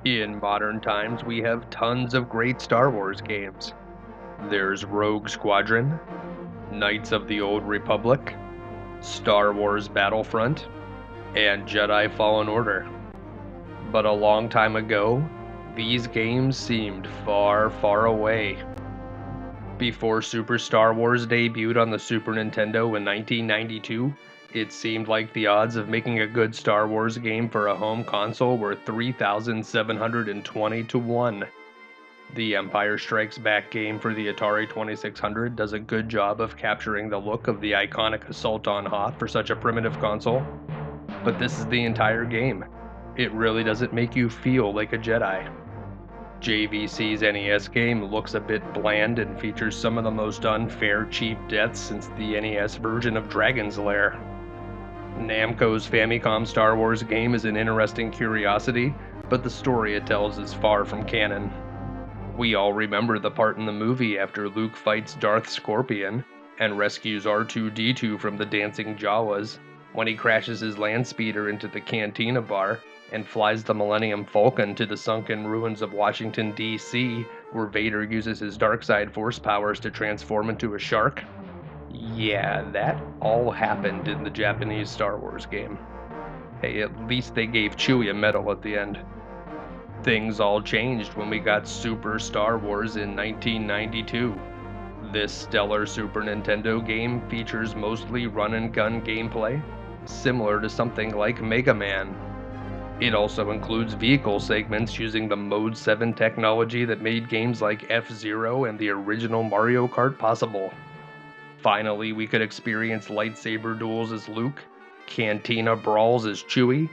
In modern times, we have tons of great Star Wars games. There's Rogue Squadron, Knights of the Old Republic, Star Wars Battlefront, and Jedi Fallen Order. But a long time ago, these games seemed far, far away. Before Super Star Wars debuted on the Super Nintendo in 1992, it seemed like the odds of making a good Star Wars game for a home console were 3,720 to 1. The Empire Strikes Back game for the Atari 2600 does a good job of capturing the look of the iconic assault on Hoth for such a primitive console. But this is the entire game. It really doesn't make you feel like a Jedi. JVC's NES game looks a bit bland and features some of the most unfair cheap deaths since the NES version of Dragon's Lair. Namco's Famicom Star Wars game is an interesting curiosity, but the story it tells is far from canon. We all remember the part in the movie after Luke fights Darth Scorpion and rescues R2-D2 from the dancing Jawas, when he crashes his Landspeeder into the Cantina bar and flies the Millennium Falcon to the sunken ruins of Washington, D.C., where Vader uses his dark side force powers to transform into a shark. Yeah, that all happened in the Japanese Star Wars game. Hey, at least they gave Chewie a medal at the end. Things all changed when we got Super Star Wars in 1992. This stellar Super Nintendo game features mostly run-and-gun gameplay, similar to something like Mega Man. It also includes vehicle segments using the Mode 7 technology that made games like F-Zero and the original Mario Kart possible. Finally, we could experience lightsaber duels as Luke, Cantina brawls as Chewie,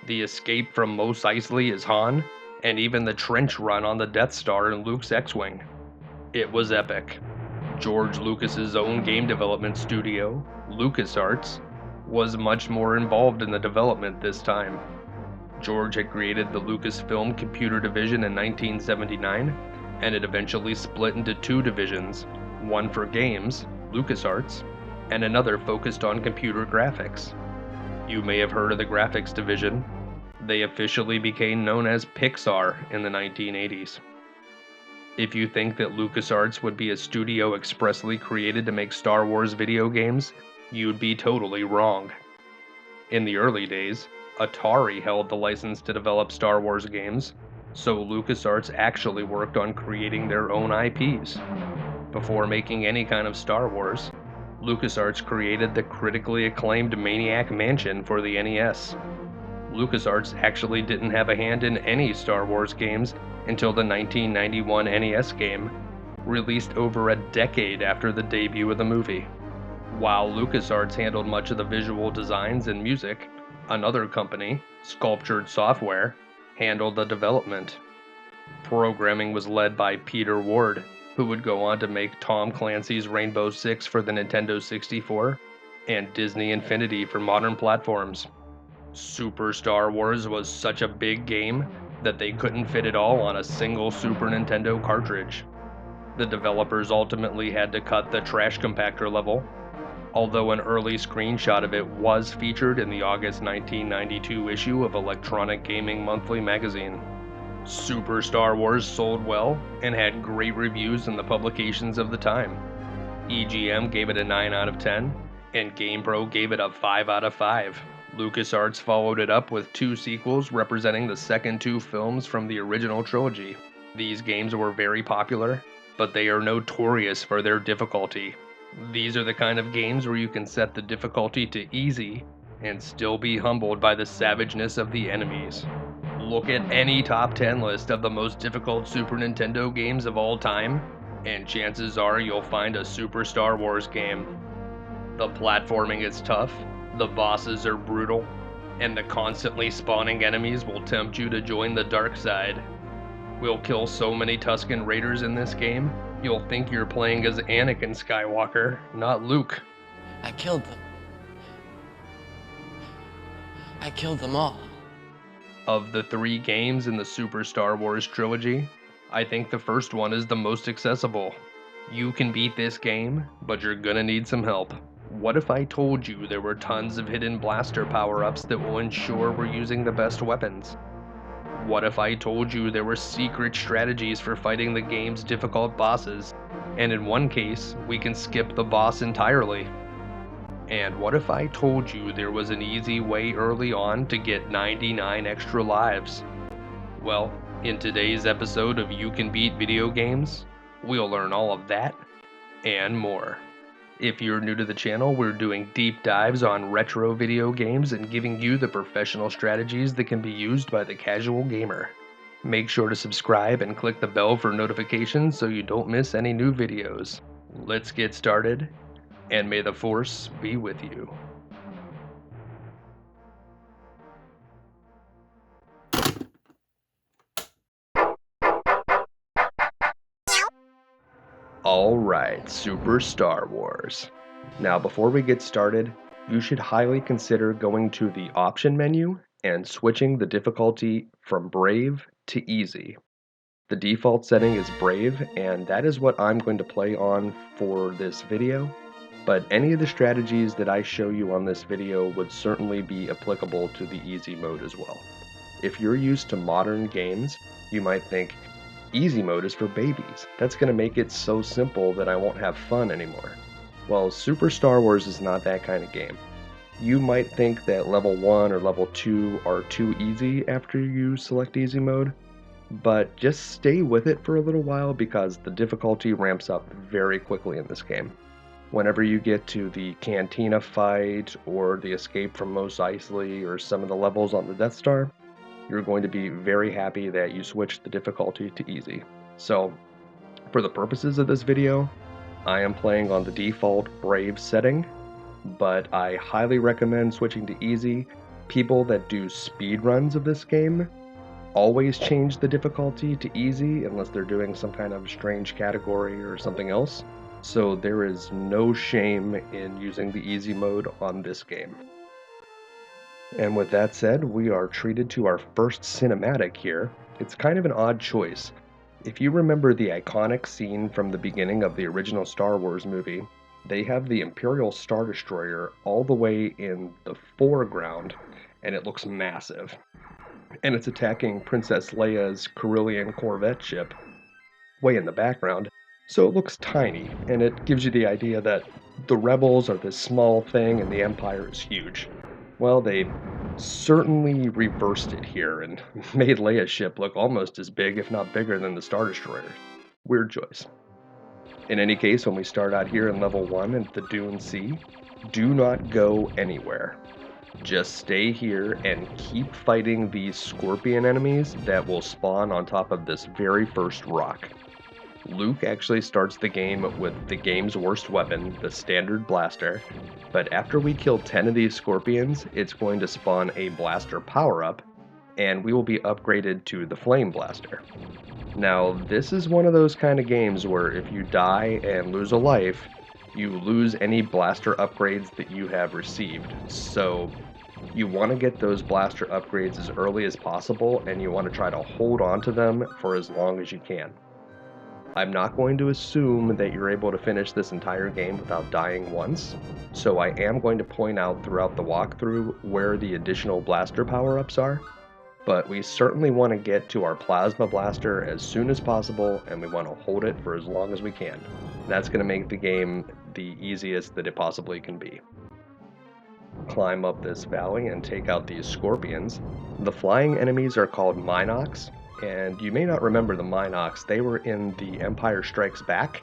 the escape from Mos Eisley as Han, and even the trench run on the Death Star in Luke's X-Wing. It was epic. George Lucas's own game development studio, LucasArts, was much more involved in the development this time. George had created the Lucasfilm computer division in 1979, and it eventually split into two divisions, one for games, LucasArts, and another focused on computer graphics. You may have heard of the graphics division. They officially became known as Pixar in the 1980s. If you think that LucasArts would be a studio expressly created to make Star Wars video games, you'd be totally wrong. In the early days, Atari held the license to develop Star Wars games, so LucasArts actually worked on creating their own IPs. Before making any kind of Star Wars, LucasArts created the critically acclaimed Maniac Mansion for the NES. LucasArts actually didn't have a hand in any Star Wars games until the 1991 NES game, released over a decade after the debut of the movie. While LucasArts handled much of the visual designs and music, another company, Sculptured Software, handled the development. Programming was led by Peter Ward, who would go on to make Tom Clancy's Rainbow Six for the Nintendo 64 and Disney Infinity for modern platforms. Super Star Wars was such a big game that they couldn't fit it all on a single Super Nintendo cartridge. The developers ultimately had to cut the trash compactor level, although an early screenshot of it was featured in the August 1992 issue of Electronic Gaming Monthly magazine. Super Star Wars sold well and had great reviews in the publications of the time. EGM gave it a 9 out of 10, and GamePro gave it a 5 out of 5. LucasArts followed it up with two sequels representing the second two films from the original trilogy. These games were very popular, but they are notorious for their difficulty. These are the kind of games where you can set the difficulty to easy and still be humbled by the savageness of the enemies. Look at any top 10 list of the most difficult Super Nintendo games of all time, and chances are you'll find a Super Star Wars game. The platforming is tough, the bosses are brutal, and the constantly spawning enemies will tempt you to join the dark side. We'll kill so many Tusken Raiders in this game, you'll think you're playing as Anakin Skywalker, not Luke. I killed them. I killed them all. Of the three games in the Super Star Wars trilogy, I think the first one is the most accessible. You can beat this game, but you're gonna need some help. What if I told you there were tons of hidden blaster power-ups that will ensure we're using the best weapons? What if I told you there were secret strategies for fighting the game's difficult bosses, and in one case, we can skip the boss entirely? And what if I told you there was an easy way early on to get 99 extra lives? Well, in today's episode of You Can Beat Video Games, we'll learn all of that and more. If you're new to the channel, we're doing deep dives on retro video games and giving you the professional strategies that can be used by the casual gamer. Make sure to subscribe and click the bell for notifications so you don't miss any new videos. Let's get started, and may the Force be with you. Alright, Super Star Wars. Now before we get started, you should highly consider going to the option menu and switching the difficulty from Brave to Easy. The default setting is Brave, and that is what I'm going to play on for this video, but any of the strategies that I show you on this video would certainly be applicable to the Easy mode as well. If you're used to modern games, you might think, Easy mode is for babies. That's going to make it so simple that I won't have fun anymore. Well, Super Star Wars is not that kind of game. You might think that level 1 or level 2 are too easy after you select Easy mode, but just stay with it for a little while because the difficulty ramps up very quickly in this game. Whenever you get to the Cantina fight or the escape from Mos Eisley or some of the levels on the Death Star, you're going to be very happy that you switched the difficulty to easy. So, for the purposes of this video, I am playing on the default Brave setting, but I highly recommend switching to easy. People that do speedruns of this game always change the difficulty to easy unless they're doing some kind of strange category or something else. So there is no shame in using the easy mode on this game. And with that said, we are treated to our first cinematic here. It's kind of an odd choice. If you remember the iconic scene from the beginning of the original Star Wars movie, they have the Imperial Star Destroyer all the way in the foreground, and it looks massive. And it's attacking Princess Leia's Corellian Corvette ship way in the background, so it looks tiny, and it gives you the idea that the rebels are this small thing and the Empire is huge. Well, they certainly reversed it here and made Leia's ship look almost as big, if not bigger, than the Star Destroyer. Weird choice. In any case, when we start out here in level 1 at the Dune Sea, do not go anywhere. Just stay here and keep fighting these scorpion enemies that will spawn on top of this very first rock. Luke actually starts the game with the game's worst weapon, the standard blaster, but after we kill 10 of these scorpions, it's going to spawn a blaster power-up, and we will be upgraded to the flame blaster. Now, this is one of those kind of games where if you die and lose a life, you lose any blaster upgrades that you have received. So you want to get those blaster upgrades as early as possible, and you want to try to hold on to them for as long as you can. I'm not going to assume that you're able to finish this entire game without dying once, so I am going to point out throughout the walkthrough where the additional blaster power-ups are, but we certainly want to get to our plasma blaster as soon as possible, and we want to hold it for as long as we can. That's going to make the game the easiest that it possibly can be. Climb up this valley and take out these scorpions. The flying enemies are called Minox, and you may not remember the Minox. They were in the Empire Strikes Back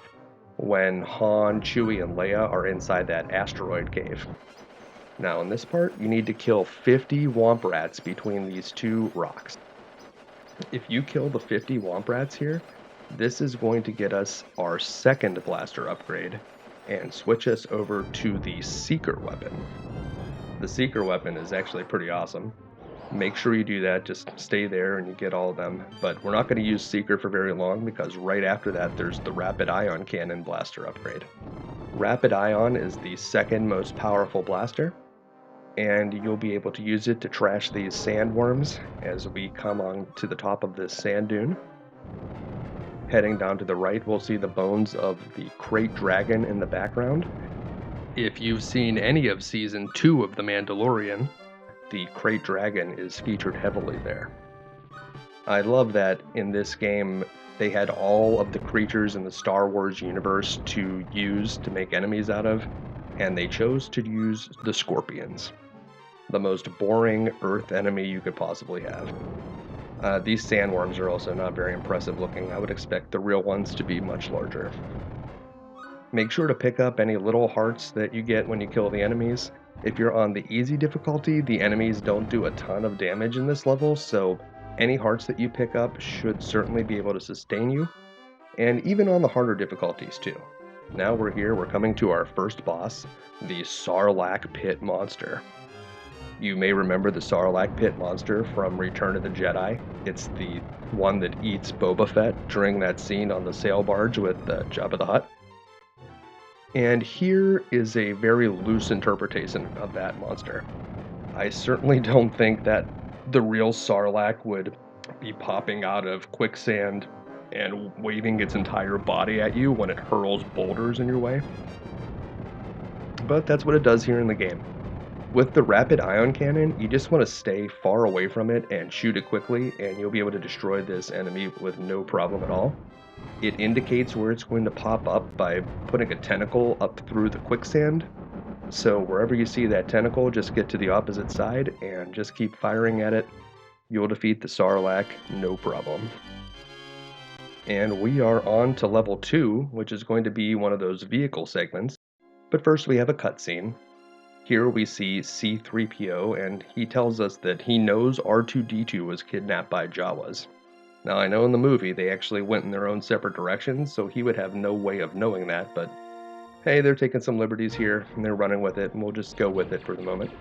when Han, Chewie, and Leia are inside that asteroid cave. Now in this part, you need to kill 50 Womp Rats between these two rocks. If you kill the 50 Womp Rats here, this is going to get us our second blaster upgrade and switch us over to the Seeker weapon. The Seeker weapon is actually pretty awesome. Make sure you do that, just stay there and you get all of them. But we're not going to use Seeker for very long because right after that there's the Rapid Ion Cannon blaster upgrade. Rapid Ion is the second most powerful blaster, and you'll be able to use it to trash these sandworms as we come on to the top of this sand dune. Heading down to the right, we'll see the bones of the Krayt Dragon in the background. If you've seen any of Season 2 of The Mandalorian, the Krayt Dragon is featured heavily there. I love that in this game they had all of the creatures in the Star Wars universe to use to make enemies out of, and they chose to use the scorpions, the most boring Earth enemy you could possibly have. These sandworms are also not very impressive looking. I would expect the real ones to be much larger. Make sure to pick up any little hearts that you get when you kill the enemies. If you're on the easy difficulty, the enemies don't do a ton of damage in this level, so any hearts that you pick up should certainly be able to sustain you, and even on the harder difficulties too. Now we're here, we're coming to our first boss, the Sarlacc Pit Monster. You may remember the Sarlacc Pit Monster from Return of the Jedi. It's the one that eats Boba Fett during that scene on the sail barge with Jabba the Hutt. And here is a very loose interpretation of that monster. I certainly don't think that the real Sarlacc would be popping out of quicksand and waving its entire body at you when it hurls boulders in your way. But that's what it does here in the game. With the rapid ion cannon, you just want to stay far away from it and shoot it quickly, and you'll be able to destroy this enemy with no problem at all. It indicates where it's going to pop up by putting a tentacle up through the quicksand. So wherever you see that tentacle, just get to the opposite side and just keep firing at it. You'll defeat the Sarlacc, no problem. And we are on to level 2, which is going to be one of those vehicle segments. But first we have a cutscene. Here we see C-3PO, and he tells us that he knows R2-D2 was kidnapped by Jawas. Now, I know in the movie they actually went in their own separate directions, so he would have no way of knowing that, but hey, they're taking some liberties here, and they're running with it, and we'll just go with it for the moment.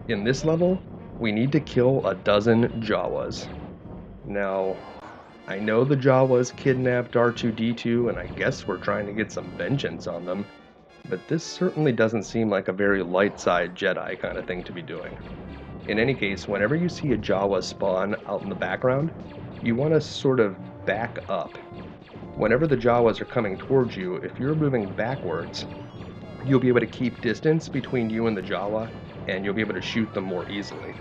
In this level, we need to kill 12 Jawas. Now, I know the Jawas kidnapped R2-D2, and I guess we're trying to get some vengeance on them, but this certainly doesn't seem like a very light-side Jedi kind of thing to be doing. In any case, whenever you see a Jawa spawn out in the background, you want to sort of back up. Whenever the Jawas are coming towards you, if you're moving backwards, you'll be able to keep distance between you and the Jawa, and you'll be able to shoot them more easily.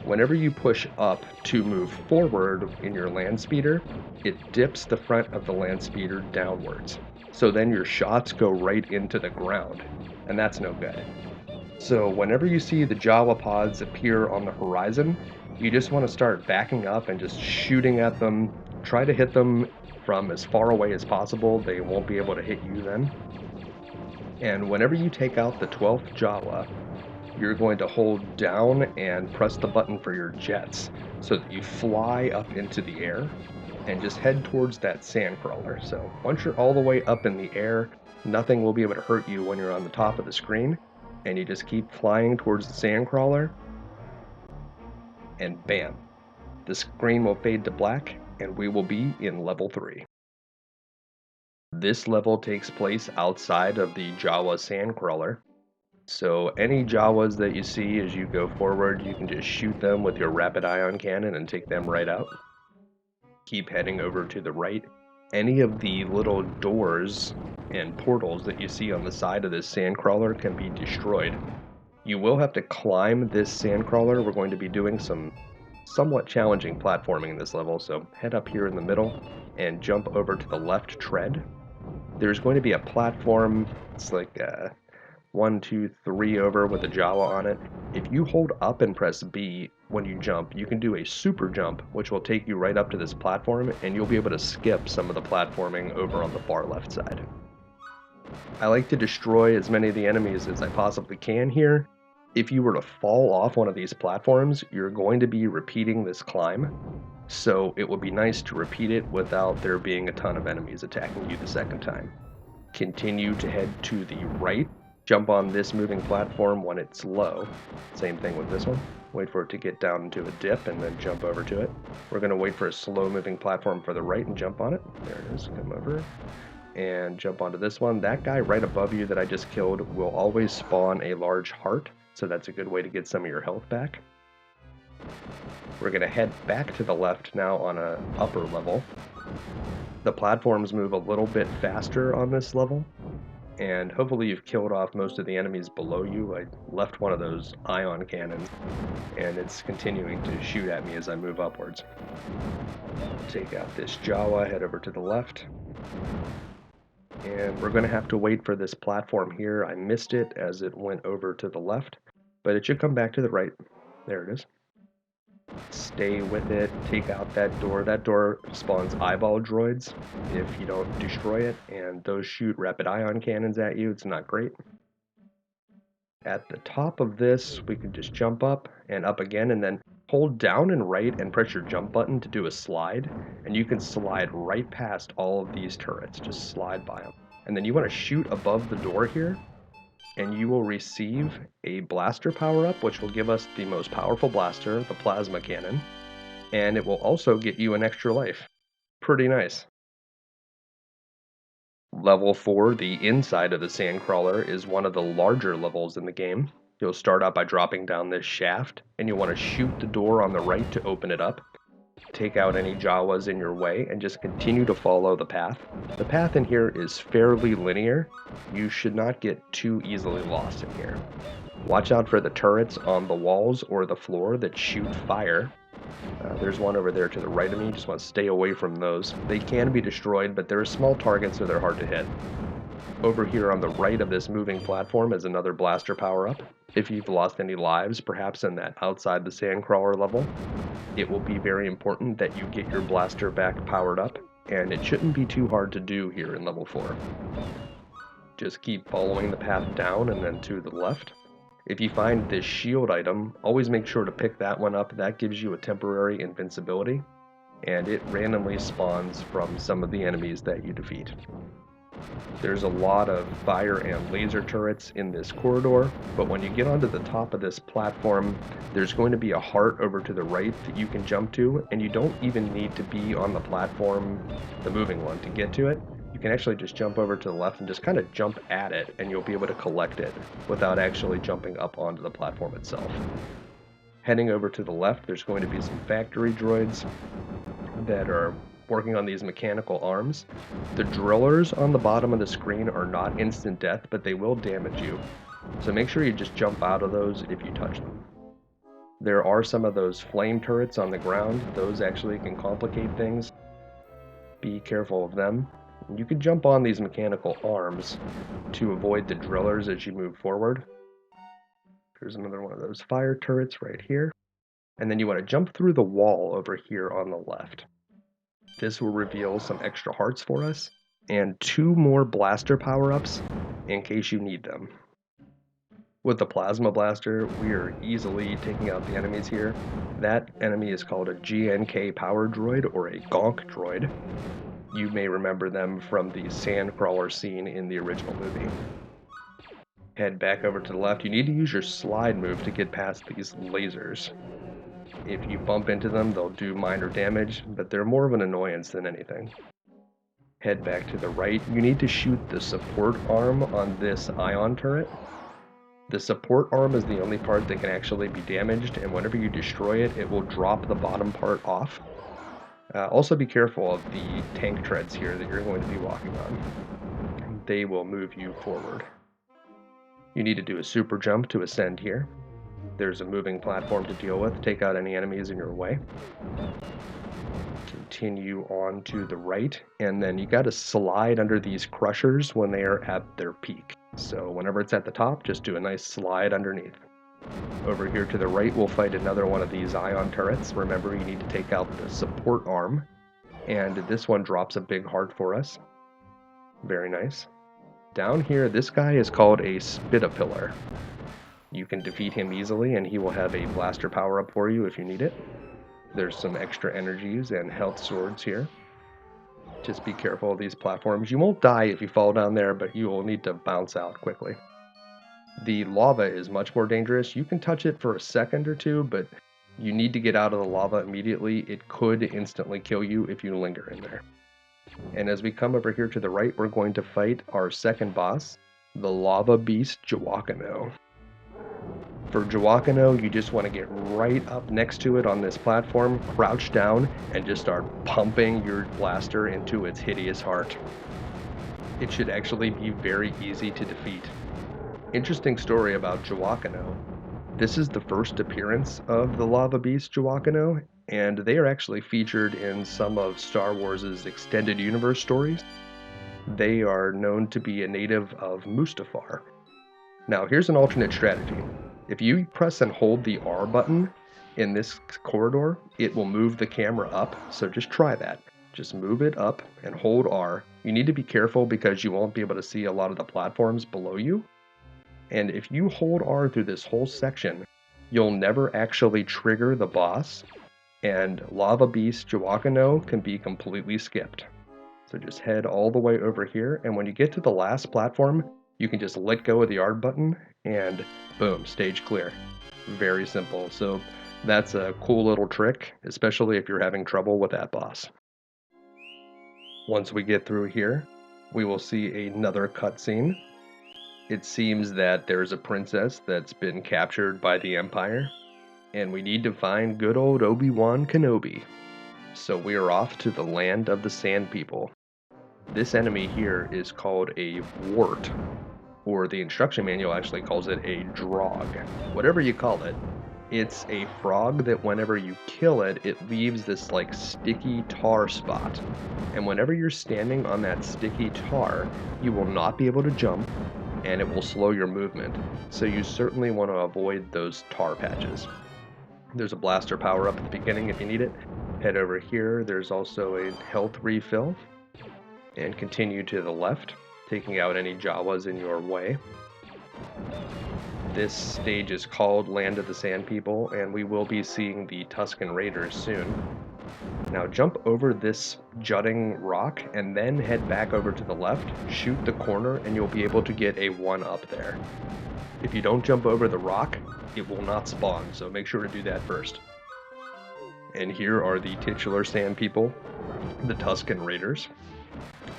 Whenever you push up to move forward in your Landspeeder, it dips the front of the Landspeeder downwards. So then your shots go right into the ground, and that's no good. So whenever you see the Jawa pods appear on the horizon, you just want to start backing up and just shooting at them. Try to hit them from as far away as possible. They won't be able to hit you then. And whenever you take out the 12th Jawa, you're going to hold down and press the button for your jets so that you fly up into the air and just head towards that Sandcrawler. So once you're all the way up in the air, nothing will be able to hurt you when you're on the top of the screen. And you just keep flying towards the Sandcrawler, and bam, the screen will fade to black, and we will be in level 3. This level takes place outside of the Jawa Sandcrawler, so any Jawas that you see as you go forward, you can just shoot them with your rapid ion cannon and take them right out. Keep heading over to the right. Any of the little doors and portals that you see on the side of this Sandcrawler can be destroyed. You will have to climb this Sandcrawler. We're going to be doing some somewhat challenging platforming in this level, so head up here in the middle and jump over to the left tread. There's going to be a platform, it's like 1, 2, 3 over with a Jawa on it. If you hold up and press B when you jump, you can do a super jump, which will take you right up to this platform, and you'll be able to skip some of the platforming over on the far left side. I like to destroy as many of the enemies as I possibly can here. If you were to fall off one of these platforms, you're going to be repeating this climb, so it would be nice to repeat it without there being a ton of enemies attacking you the second time. Continue to head to the right. Jump on this moving platform when it's low. Same thing with this one. Wait for it to get down into a dip and then jump over to it. We're going to wait for a slow moving platform for the right and jump on it. There it is. Come over and jump onto this one. That guy right above you that I just killed will always spawn a large heart, so that's a good way to get some of your health back. We're going to head back to the left now on an upper level. The platforms move a little bit faster on this level, and hopefully you've killed off most of the enemies below you. I left one of those ion cannons, and it's continuing to shoot at me as I move upwards. Take out this Jawa, head over to the left. And we're going to have to wait for this platform here. I missed it as it went over to the left, but it should come back to the right. There it is. Stay with it, take out that door. That door spawns eyeball droids if you don't destroy it, and those shoot rapid ion cannons at you. It's not great. At the top of this, we can just jump up and up again, and then hold down and right and press your jump button to do a slide, and you can slide right past all of these turrets. Just slide by them. And then you want to shoot above the door here, and you will receive a blaster power-up, which will give us the most powerful blaster, the plasma cannon, and it will also get you an extra life. Pretty nice. Level 4, the inside of the Sandcrawler, is one of the larger levels in the game. You'll start out by dropping down this shaft, and you'll want to shoot the door on the right to open it up. Take out any Jawas in your way, and just continue to follow the path. The path in here is fairly linear. You should not get too easily lost in here. Watch out for the turrets on the walls or the floor that shoot fire. There's one over there to the right of me. Just want to stay away from those. They can be destroyed, but they're small targets, so they're hard to hit. Over here on the right of this moving platform is another blaster power-up. If you've lost any lives, perhaps in that outside the Sandcrawler level, it will be very important that you get your blaster back powered up, and it shouldn't be too hard to do here in level 4. Just keep following the path down and then to the left. If you find this shield item, always make sure to pick that one up. That gives you a temporary invincibility, and it randomly spawns from some of the enemies that you defeat. There's a lot of fire and laser turrets in this corridor, but when you get onto the top of this platform, there's going to be a heart over to the right that you can jump to, and you don't even need to be on the platform, the moving one, to get to it. You can actually just jump over to the left and just kind of jump at it, and you'll be able to collect it without actually jumping up onto the platform itself. Heading over to the left, there's going to be some factory droids that are working on these mechanical arms. The drillers on the bottom of the screen are not instant death, but they will damage you. So make sure you just jump out of those if you touch them. There are some of those flame turrets on the ground. Those actually can complicate things. Be careful of them. You can jump on these mechanical arms to avoid the drillers as you move forward. There's another one of those fire turrets right here. And then you want to jump through the wall over here on the left. This will reveal some extra hearts for us, and 2 more blaster power-ups in case you need them. With the plasma blaster, we are easily taking out the enemies here. That enemy is called a GNK power droid, or a gonk droid. You may remember them from the Sandcrawler scene in the original movie. Head back over to the left. You need to use your slide move to get past these lasers. If you bump into them, they'll do minor damage, but they're more of an annoyance than anything. Head back to the right. You need to shoot the support arm on this ion turret. The support arm is the only part that can actually be damaged, and whenever you destroy it, it will drop the bottom part off. Also be careful of the tank treads here that you're going to be walking on. They will move you forward. You need to do a super jump to ascend here. There's a moving platform to deal with. Take out any enemies in your way. Continue on to the right, and then you got to slide under these crushers when they are at their peak. So whenever it's at the top, just do a nice slide underneath. Over here to the right, we'll fight another one of these ion turrets. Remember, you need to take out the support arm, and this one drops a big heart for us. Very nice. Down here, this guy is called a Spitapillar. You can defeat him easily, and he will have a blaster power-up for you if you need it. There's some extra energies and health swords here. Just be careful of these platforms. You won't die if you fall down there, but you will need to bounce out quickly. The lava is much more dangerous. You can touch it for a second or two, but you need to get out of the lava immediately. It could instantly kill you if you linger in there. And as we come over here to the right, we're going to fight our second boss, the lava beast Jawakano. For Jawakano, you just want to get right up next to it on this platform, crouch down, and just start pumping your blaster into its hideous heart. It should actually be very easy to defeat. Interesting story about Jawakano. This is the first appearance of the Lava Beast Jawakano, and they are actually featured in some of Star Wars' extended universe stories. They are known to be a native of Mustafar. Now, here's an alternate strategy. If you press and hold the R button in this corridor, it will move the camera up, so just try that. Just move it up and hold R. You need to be careful because you won't be able to see a lot of the platforms below you. And if you hold R through this whole section, you'll never actually trigger the boss, and Lava Beast Jawakano can be completely skipped. So just head all the way over here, and when you get to the last platform, you can just let go of the R button, and boom, stage clear. Very simple. So that's a cool little trick, especially if you're having trouble with that boss. Once we get through here, we will see another cutscene. It seems that there's a princess that's been captured by the Empire, and we need to find good old Obi-Wan Kenobi. So we are off to the land of the Sand People. This enemy here is called a wart, or the instruction manual actually calls it a drog. Whatever you call it, it's a frog that whenever you kill it, it leaves this like sticky tar spot. And whenever you're standing on that sticky tar, you will not be able to jump, and it will slow your movement, so you certainly want to avoid those tar patches. There's a blaster power up at the beginning if you need it. Head over here, there's also a health refill, and continue to the left, taking out any Jawas in your way. This stage is called Land of the Sand People, and we will be seeing the Tusken Raiders soon. Now jump over this jutting rock and then head back over to the left, shoot the corner, and you'll be able to get a 1-up there. If you don't jump over the rock, it will not spawn, so make sure to do that first. And here are the titular Sand People, the Tusken Raiders.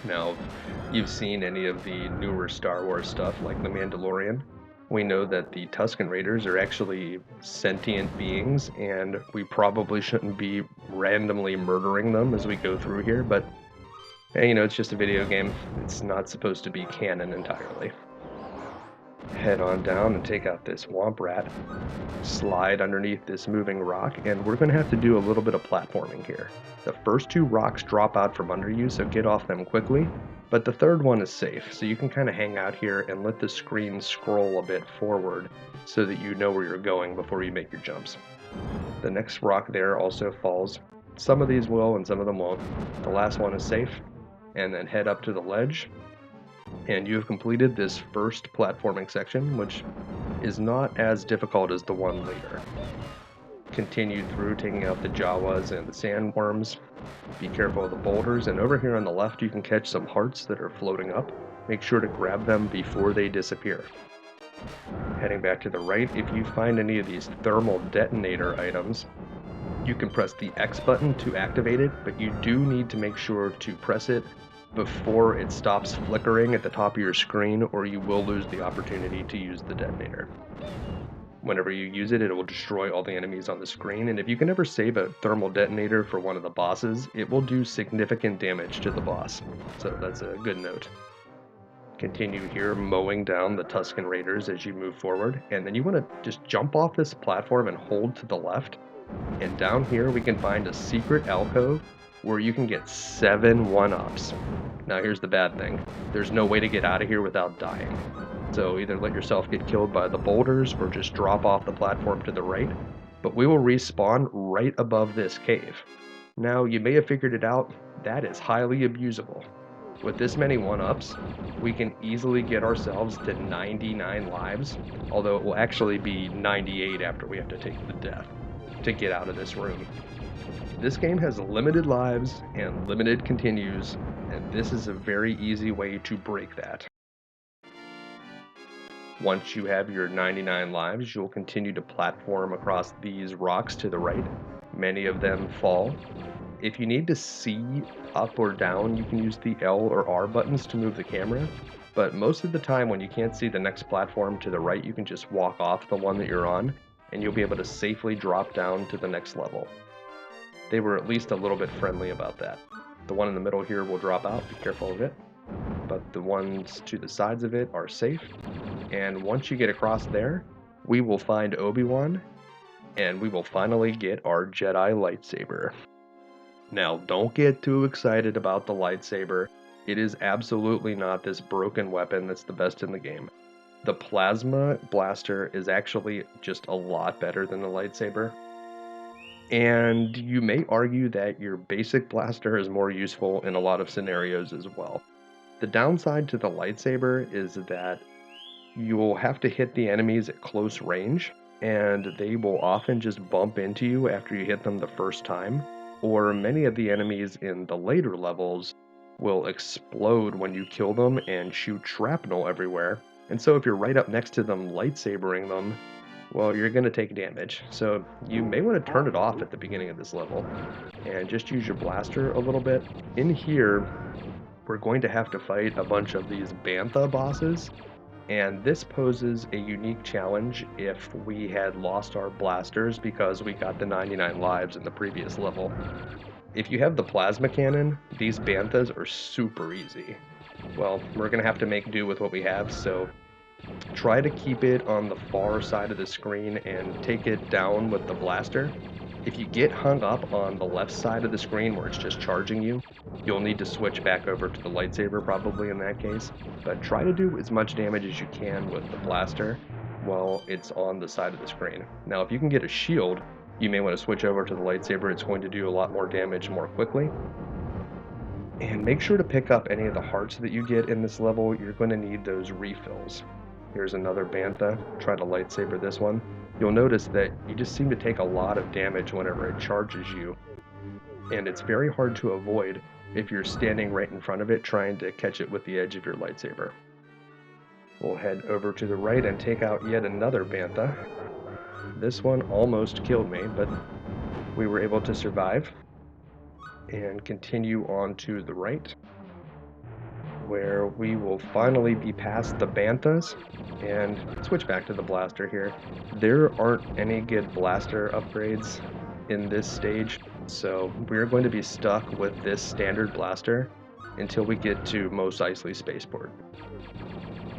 Now, if you've seen any of the newer Star Wars stuff like The Mandalorian, we know that the Tusken Raiders are actually sentient beings, and we probably shouldn't be randomly murdering them as we go through here, but you know, it's just a video game. It's not supposed to be canon entirely. Head on down and take out this Womp Rat, slide underneath this moving rock, and we're going to have to do a little bit of platforming here. The first 2 rocks drop out from under you, so get off them quickly. But the third one is safe, so you can kind of hang out here and let the screen scroll a bit forward so that you know where you're going before you make your jumps. The next rock there also falls. Some of these will and some of them won't. The last one is safe, and then head up to the ledge, and you have completed this first platforming section, which is not as difficult as the one later. Continue through, taking out the Jawas and the sandworms. Be careful of the boulders, and over here on the left you can catch some hearts that are floating up. Make sure to grab them before they disappear. Heading back to the right, if you find any of these thermal detonator items, you can press the X button to activate it, but you do need to make sure to press it before it stops flickering at the top of your screen, or you will lose the opportunity to use the detonator. Whenever you use it, it will destroy all the enemies on the screen, and if you can ever save a thermal detonator for one of the bosses, it will do significant damage to the boss, so that's a good note. Continue here, mowing down the Tusken Raiders as you move forward, and then you want to just jump off this platform and hold to the left, and down here we can find a secret alcove where you can get 7 1-ups. Now here's the bad thing, there's no way to get out of here without dying. So either let yourself get killed by the boulders or just drop off the platform to the right, but we will respawn right above this cave. Now you may have figured it out, that is highly abusable. With this many 1-ups, we can easily get ourselves to 99 lives, although it will actually be 98 after we have to take the death to get out of this room. This game has limited lives and limited continues, and this is a very easy way to break that. Once you have your 99 lives, you'll continue to platform across these rocks to the right. Many of them fall. If you need to see up or down, you can use the L or R buttons to move the camera, but most of the time when you can't see the next platform to the right, you can just walk off the one that you're on, and you'll be able to safely drop down to the next level. They were at least a little bit friendly about that. The one in the middle here will drop out, be careful of it. but the ones to the sides of it are safe. And once you get across there, we will find Obi-Wan, and we will finally get our Jedi lightsaber. Now, don't get too excited about the lightsaber. It is absolutely not this broken weapon that's the best in the game. The plasma blaster is actually just a lot better than the lightsaber. And you may argue that your basic blaster is more useful in a lot of scenarios as well. The downside to the lightsaber is that you'll have to hit the enemies at close range, and they will often just bump into you after you hit them the first time, or many of the enemies in the later levels will explode when you kill them and shoot shrapnel everywhere. And so if you're right up next to them lightsabering them, well, you're going to take damage. So you may want to turn it off at the beginning of this level and just use your blaster a little bit. In here, we're going to have to fight a bunch of these Bantha bosses, and this poses a unique challenge if we had lost our blasters because we got the 99 lives in the previous level. If you have the plasma cannon, these Banthas are super easy. Well, we're going to have to make do with what we have, so try to keep it on the far side of the screen and take it down with the blaster. If you get hung up on the left side of the screen where it's just charging you, you'll need to switch back over to the lightsaber probably in that case. But try to do as much damage as you can with the blaster while it's on the side of the screen. Now, if you can get a shield, you may want to switch over to the lightsaber. It's going to do a lot more damage more quickly. And make sure to pick up any of the hearts that you get in this level. You're going to need those refills. Here's another Bantha. Try to lightsaber this one. You'll notice that you just seem to take a lot of damage whenever it charges you. And it's very hard to avoid if you're standing right in front of it trying to catch it with the edge of your lightsaber. We'll head over to the right and take out yet another Bantha. This one almost killed me, but we were able to survive. And continue on to the right, where we will finally be past the Banthas, and switch back to the blaster here. There aren't any good blaster upgrades in this stage, so we're going to be stuck with this standard blaster until we get to Mos Eisley Spaceport.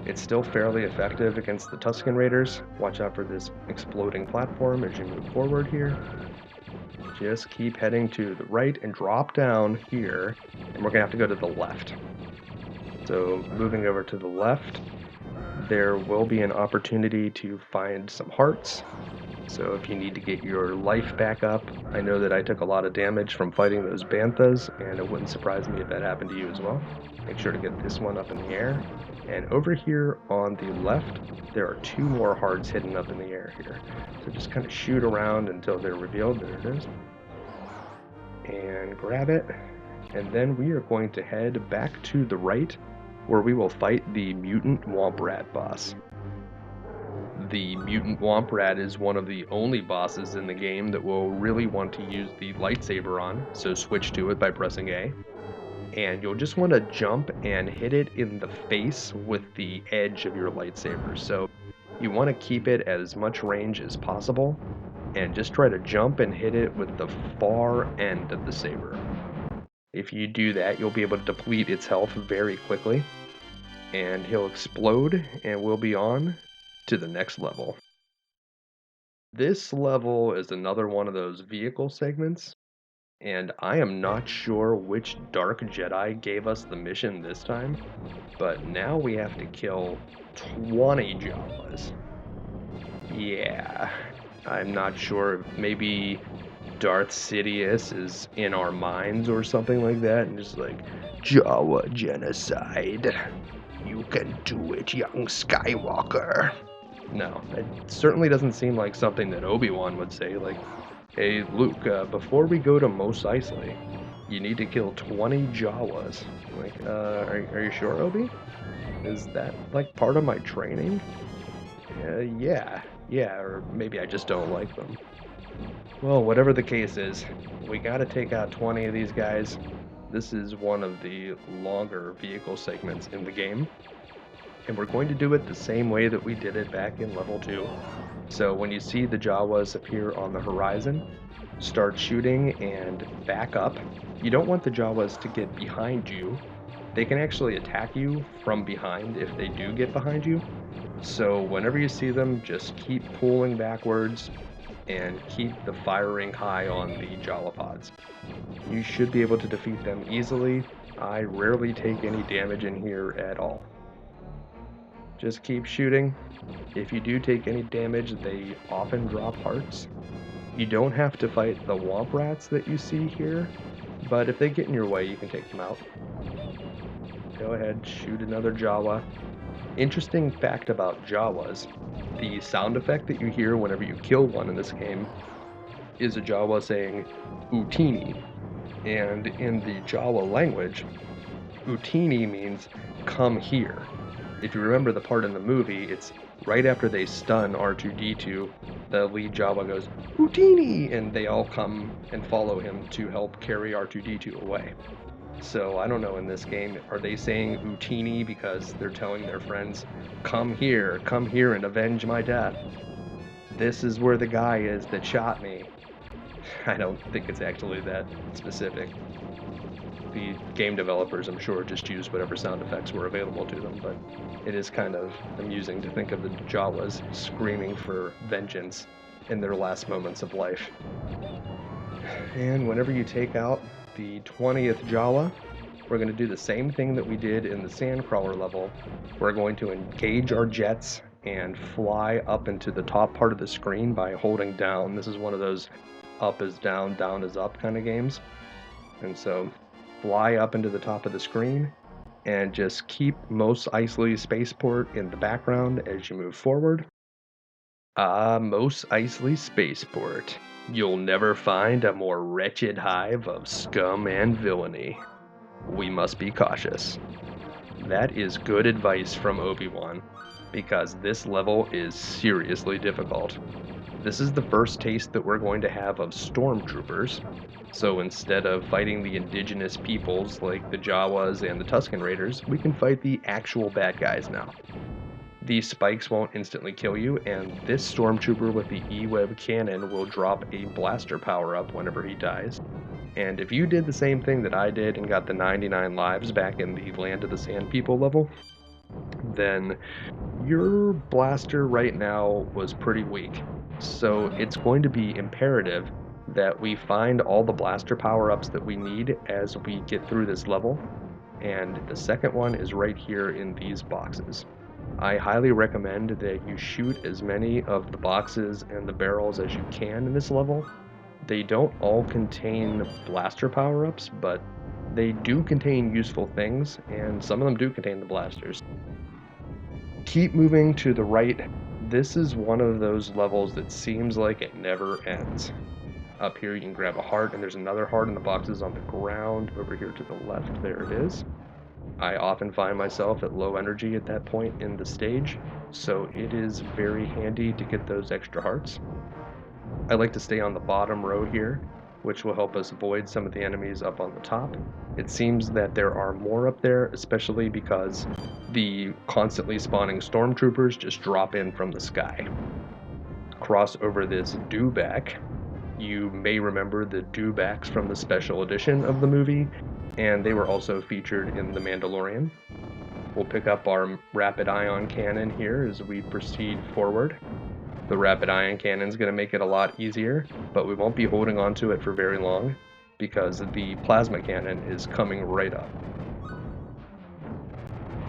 It's still fairly effective against the Tusken Raiders. Watch out for this exploding platform as you move forward here. Just keep heading to the right and drop down here, and we're going to have to go to the left. So moving over to the left, there will be an opportunity to find some hearts. So if you need to get your life back up, I know that I took a lot of damage from fighting those Banthas, and it wouldn't surprise me if that happened to you as well. Make sure to get this one up in the air. And over here on the left, there are 2 more hearts hidden up in the air here. So just kind of shoot around until they're revealed. There it is. And grab it. And then we are going to head back to the right, where we will fight the mutant Womp Rat boss. The mutant Womp Rat is one of the only bosses in the game that will really want to use the lightsaber on, so switch to it by pressing A. And you'll just want to jump and hit it in the face with the edge of your lightsaber. So you want to keep it at as much range as possible, and just try to jump and hit it with the far end of the saber. If you do that, you'll be able to deplete its health very quickly, and he'll explode, and we'll be on to the next level. This level is another one of those vehicle segments, and I am not sure which Dark Jedi gave us the mission this time, but now we have to kill 20 Jawas. Yeah, I'm not sure, maybe Darth Sidious is in our minds or something like that, and just like, Jawa genocide. You can do it, young Skywalker. No, it certainly doesn't seem like something that Obi-Wan would say, like, hey, Luke, before we go to Mos Eisley, you need to kill 20 Jawas. Like, are you sure, Obi? Is that, like, part of my training? Yeah, or maybe I just don't like them. Well, whatever the case is, we gotta take out 20 of these guys. This is one of the longer vehicle segments in the game, and we're going to do it the same way that we did it back in level 2. So when you see the Jawas appear on the horizon, start shooting and back up. You don't want the Jawas to get behind you, they can actually attack you from behind if they do get behind you. So whenever you see them, just keep pulling backwards and keep the firing high on the Jawa pods. You should be able to defeat them easily. I rarely take any damage in here at all. Just keep shooting. If you do take any damage, they often drop hearts. You don't have to fight the Womp Rats that you see here, but if they get in your way, you can take them out. Go ahead, shoot another Jawa. Interesting fact about Jawas, the sound effect that you hear whenever you kill one in this game is a Jawa saying Utini. And in the Jawa language, Utini means come here. If you remember the part in the movie, it's right after they stun R2-D2, the lead Jawa goes, Utini! And they all come and follow him to help carry R2-D2 away. So I don't know, in this game, are they saying Utini because they're telling their friends, come here and avenge my death. This is where the guy is that shot me. I don't think it's actually that specific. The game developers, I'm sure, just used whatever sound effects were available to them, but it is kind of amusing to think of the Jawas screaming for vengeance in their last moments of life. And whenever you take out the 20th Jawa, we're going to do the same thing that we did in the Sandcrawler level. We're going to engage our jets and fly up into the top part of the screen by holding down. This is one of those up is down, down is up kind of games. And so fly up into the top of the screen and just keep Mos Eisley Spaceport in the background as you move forward. Mos Eisley Spaceport. You'll never find a more wretched hive of scum and villainy. We must be cautious. That is good advice from Obi-Wan, because this level is seriously difficult. This is the first taste that we're going to have of stormtroopers, so instead of fighting the indigenous peoples like the Jawas and the Tusken Raiders, we can fight the actual bad guys now. These spikes won't instantly kill you, and this stormtrooper with the E-Web cannon will drop a blaster power-up whenever he dies. And if you did the same thing that I did and got the 99 lives back in the Land of the Sand People level, then your blaster right now was pretty weak. So it's going to be imperative that we find all the blaster power-ups that we need as we get through this level, and the second one is right here in these boxes. I highly recommend that you shoot as many of the boxes and the barrels as you can in this level. They don't all contain blaster power-ups, but they do contain useful things, and some of them do contain the blasters. Keep moving to the right. This is one of those levels that seems like it never ends. Up here you can grab a heart, and there's another heart in the boxes on the ground. Over here to the left, there it is. I often find myself at low energy at that point in the stage, so it is very handy to get those extra hearts. I like to stay on the bottom row here, which will help us avoid some of the enemies up on the top. It seems that there are more up there, especially because the constantly spawning stormtroopers just drop in from the sky. Cross over this dewback. You may remember the dewbacks from the special edition of the movie, and they were also featured in The Mandalorian. We'll pick up our rapid ion cannon here as we proceed forward. The rapid ion cannon is going to make it a lot easier, but we won't be holding on to it for very long because the plasma cannon is coming right up.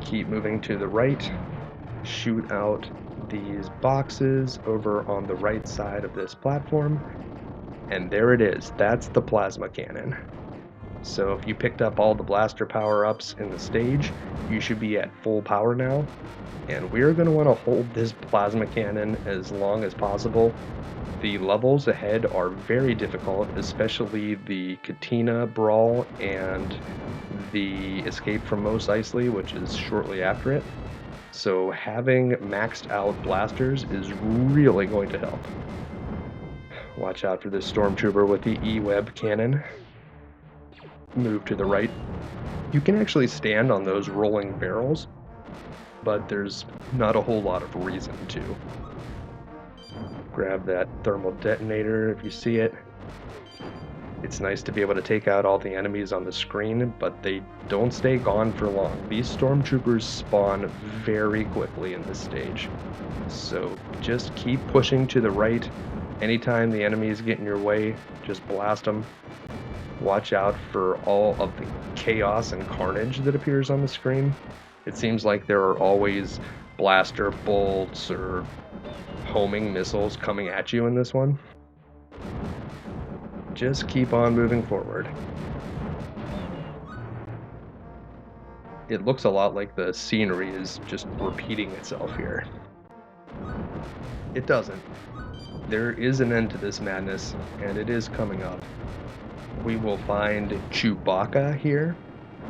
Keep moving to the right, shoot out these boxes over on the right side of this platform, and there it is. That's the plasma cannon. So if you picked up all the blaster power-ups in the stage, you should be at full power now. And we're going to want to hold this plasma cannon as long as possible. The levels ahead are very difficult, especially the Cantina brawl and the escape from Mos Eisley, which is shortly after it. So having maxed out blasters is really going to help. Watch out for this stormtrooper with the E-Web cannon. Move to the right. You can actually stand on those rolling barrels, but there's not a whole lot of reason to. Grab that thermal detonator if you see it. It's nice to be able to take out all the enemies on the screen, but they don't stay gone for long. These stormtroopers spawn very quickly in this stage. So just keep pushing to the right. Anytime the enemies get in your way, just blast them. Watch out for all of the chaos and carnage that appears on the screen. It seems like there are always blaster bolts or homing missiles coming at you in this one. Just keep on moving forward. It looks a lot like the scenery is just repeating itself here. It doesn't. There is an end to this madness, and it is coming up. We will find Chewbacca here,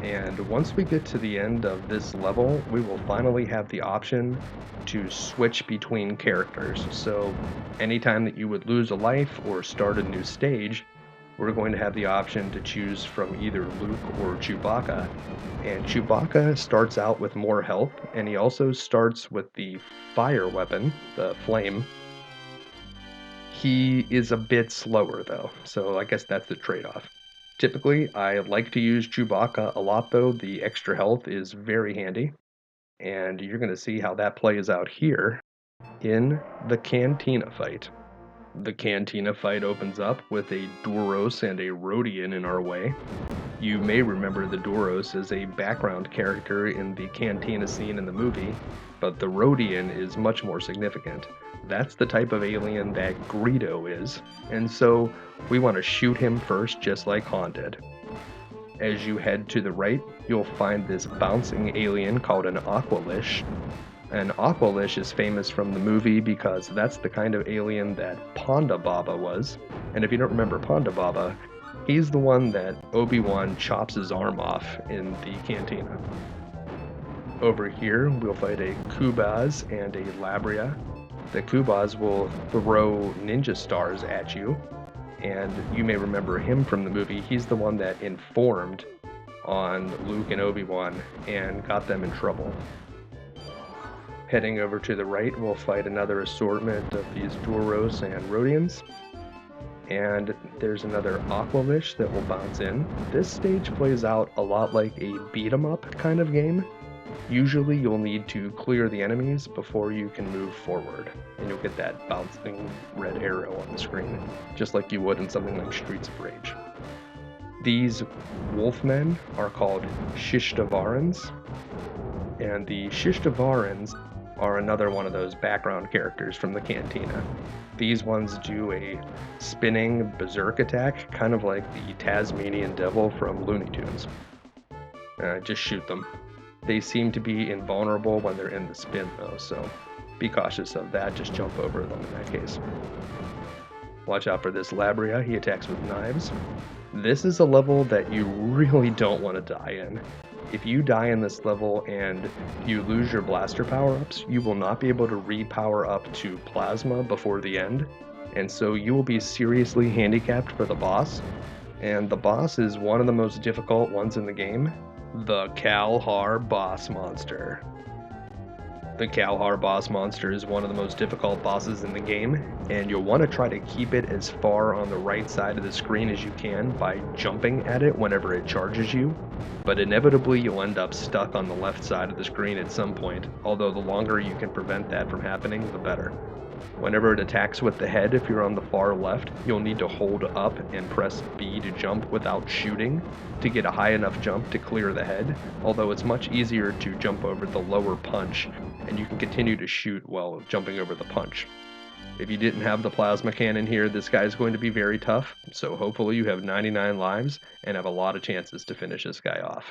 and once we get to the end of this level, we will finally have the option to switch between characters. So anytime that you would lose a life or start a new stage, we're going to have the option to choose from either Luke or Chewbacca. And Chewbacca starts out with more health, and he also starts with the fire weapon, the flame. He is a bit slower though, so I guess that's the trade-off. Typically, I like to use Chewbacca a lot though. The extra health is very handy, and you're going to see how that plays out here in the Cantina fight. The Cantina fight opens up with a Duros and a Rodian in our way. You may remember the Duros as a background character in the Cantina scene in the movie, but the Rodian is much more significant. That's the type of alien that Greedo is, and so we want to shoot him first just like Han did. As you head to the right, you'll find this bouncing alien called an Aqualish. An Aqualish is famous from the movie because that's the kind of alien that Ponda Baba was. And if you don't remember Ponda Baba, he's the one that Obi-Wan chops his arm off in the Cantina. Over here, we'll fight a Kubaz and a Labria. The Kubaz will throw ninja stars at you, and you may remember him from the movie. He's the one that informed on Luke and Obi-Wan and got them in trouble. Heading over to the right, we'll fight another assortment of these Duros and Rodians. And there's another Aqualish that will bounce in. This stage plays out a lot like a beat-em-up kind of game. Usually you'll need to clear the enemies before you can move forward, and you'll get that bouncing red arrow on the screen, just like you would in something like Streets of Rage. These wolfmen are called Shishtavarans, and the Shishtavarans are another one of those background characters from the Cantina. These ones do a spinning berserk attack, kind of like the Tasmanian Devil from Looney Tunes. Just shoot them. They seem to be invulnerable when they're in the spin though, so be cautious of that, just jump over them in that case. Watch out for this Labria, he attacks with knives. This is a level that you really don't want to die in. If you die in this level and you lose your blaster power-ups, you will not be able to re-power up to plasma before the end, and so you will be seriously handicapped for the boss. And the boss is one of the most difficult ones in the game, the Kalhar boss monster. The Kalhar boss monster is one of the most difficult bosses in the game, and you'll want to try to keep it as far on the right side of the screen as you can by jumping at it whenever it charges you, but inevitably you'll end up stuck on the left side of the screen at some point, although the longer you can prevent that from happening, the better. Whenever it attacks with the head, if you're on the far left, you'll need to hold up and press B to jump without shooting to get a high enough jump to clear the head, although it's much easier to jump over the lower punch, and you can continue to shoot while jumping over the punch. If you didn't have the plasma cannon here, this guy's going to be very tough, so hopefully you have 99 lives and have a lot of chances to finish this guy off.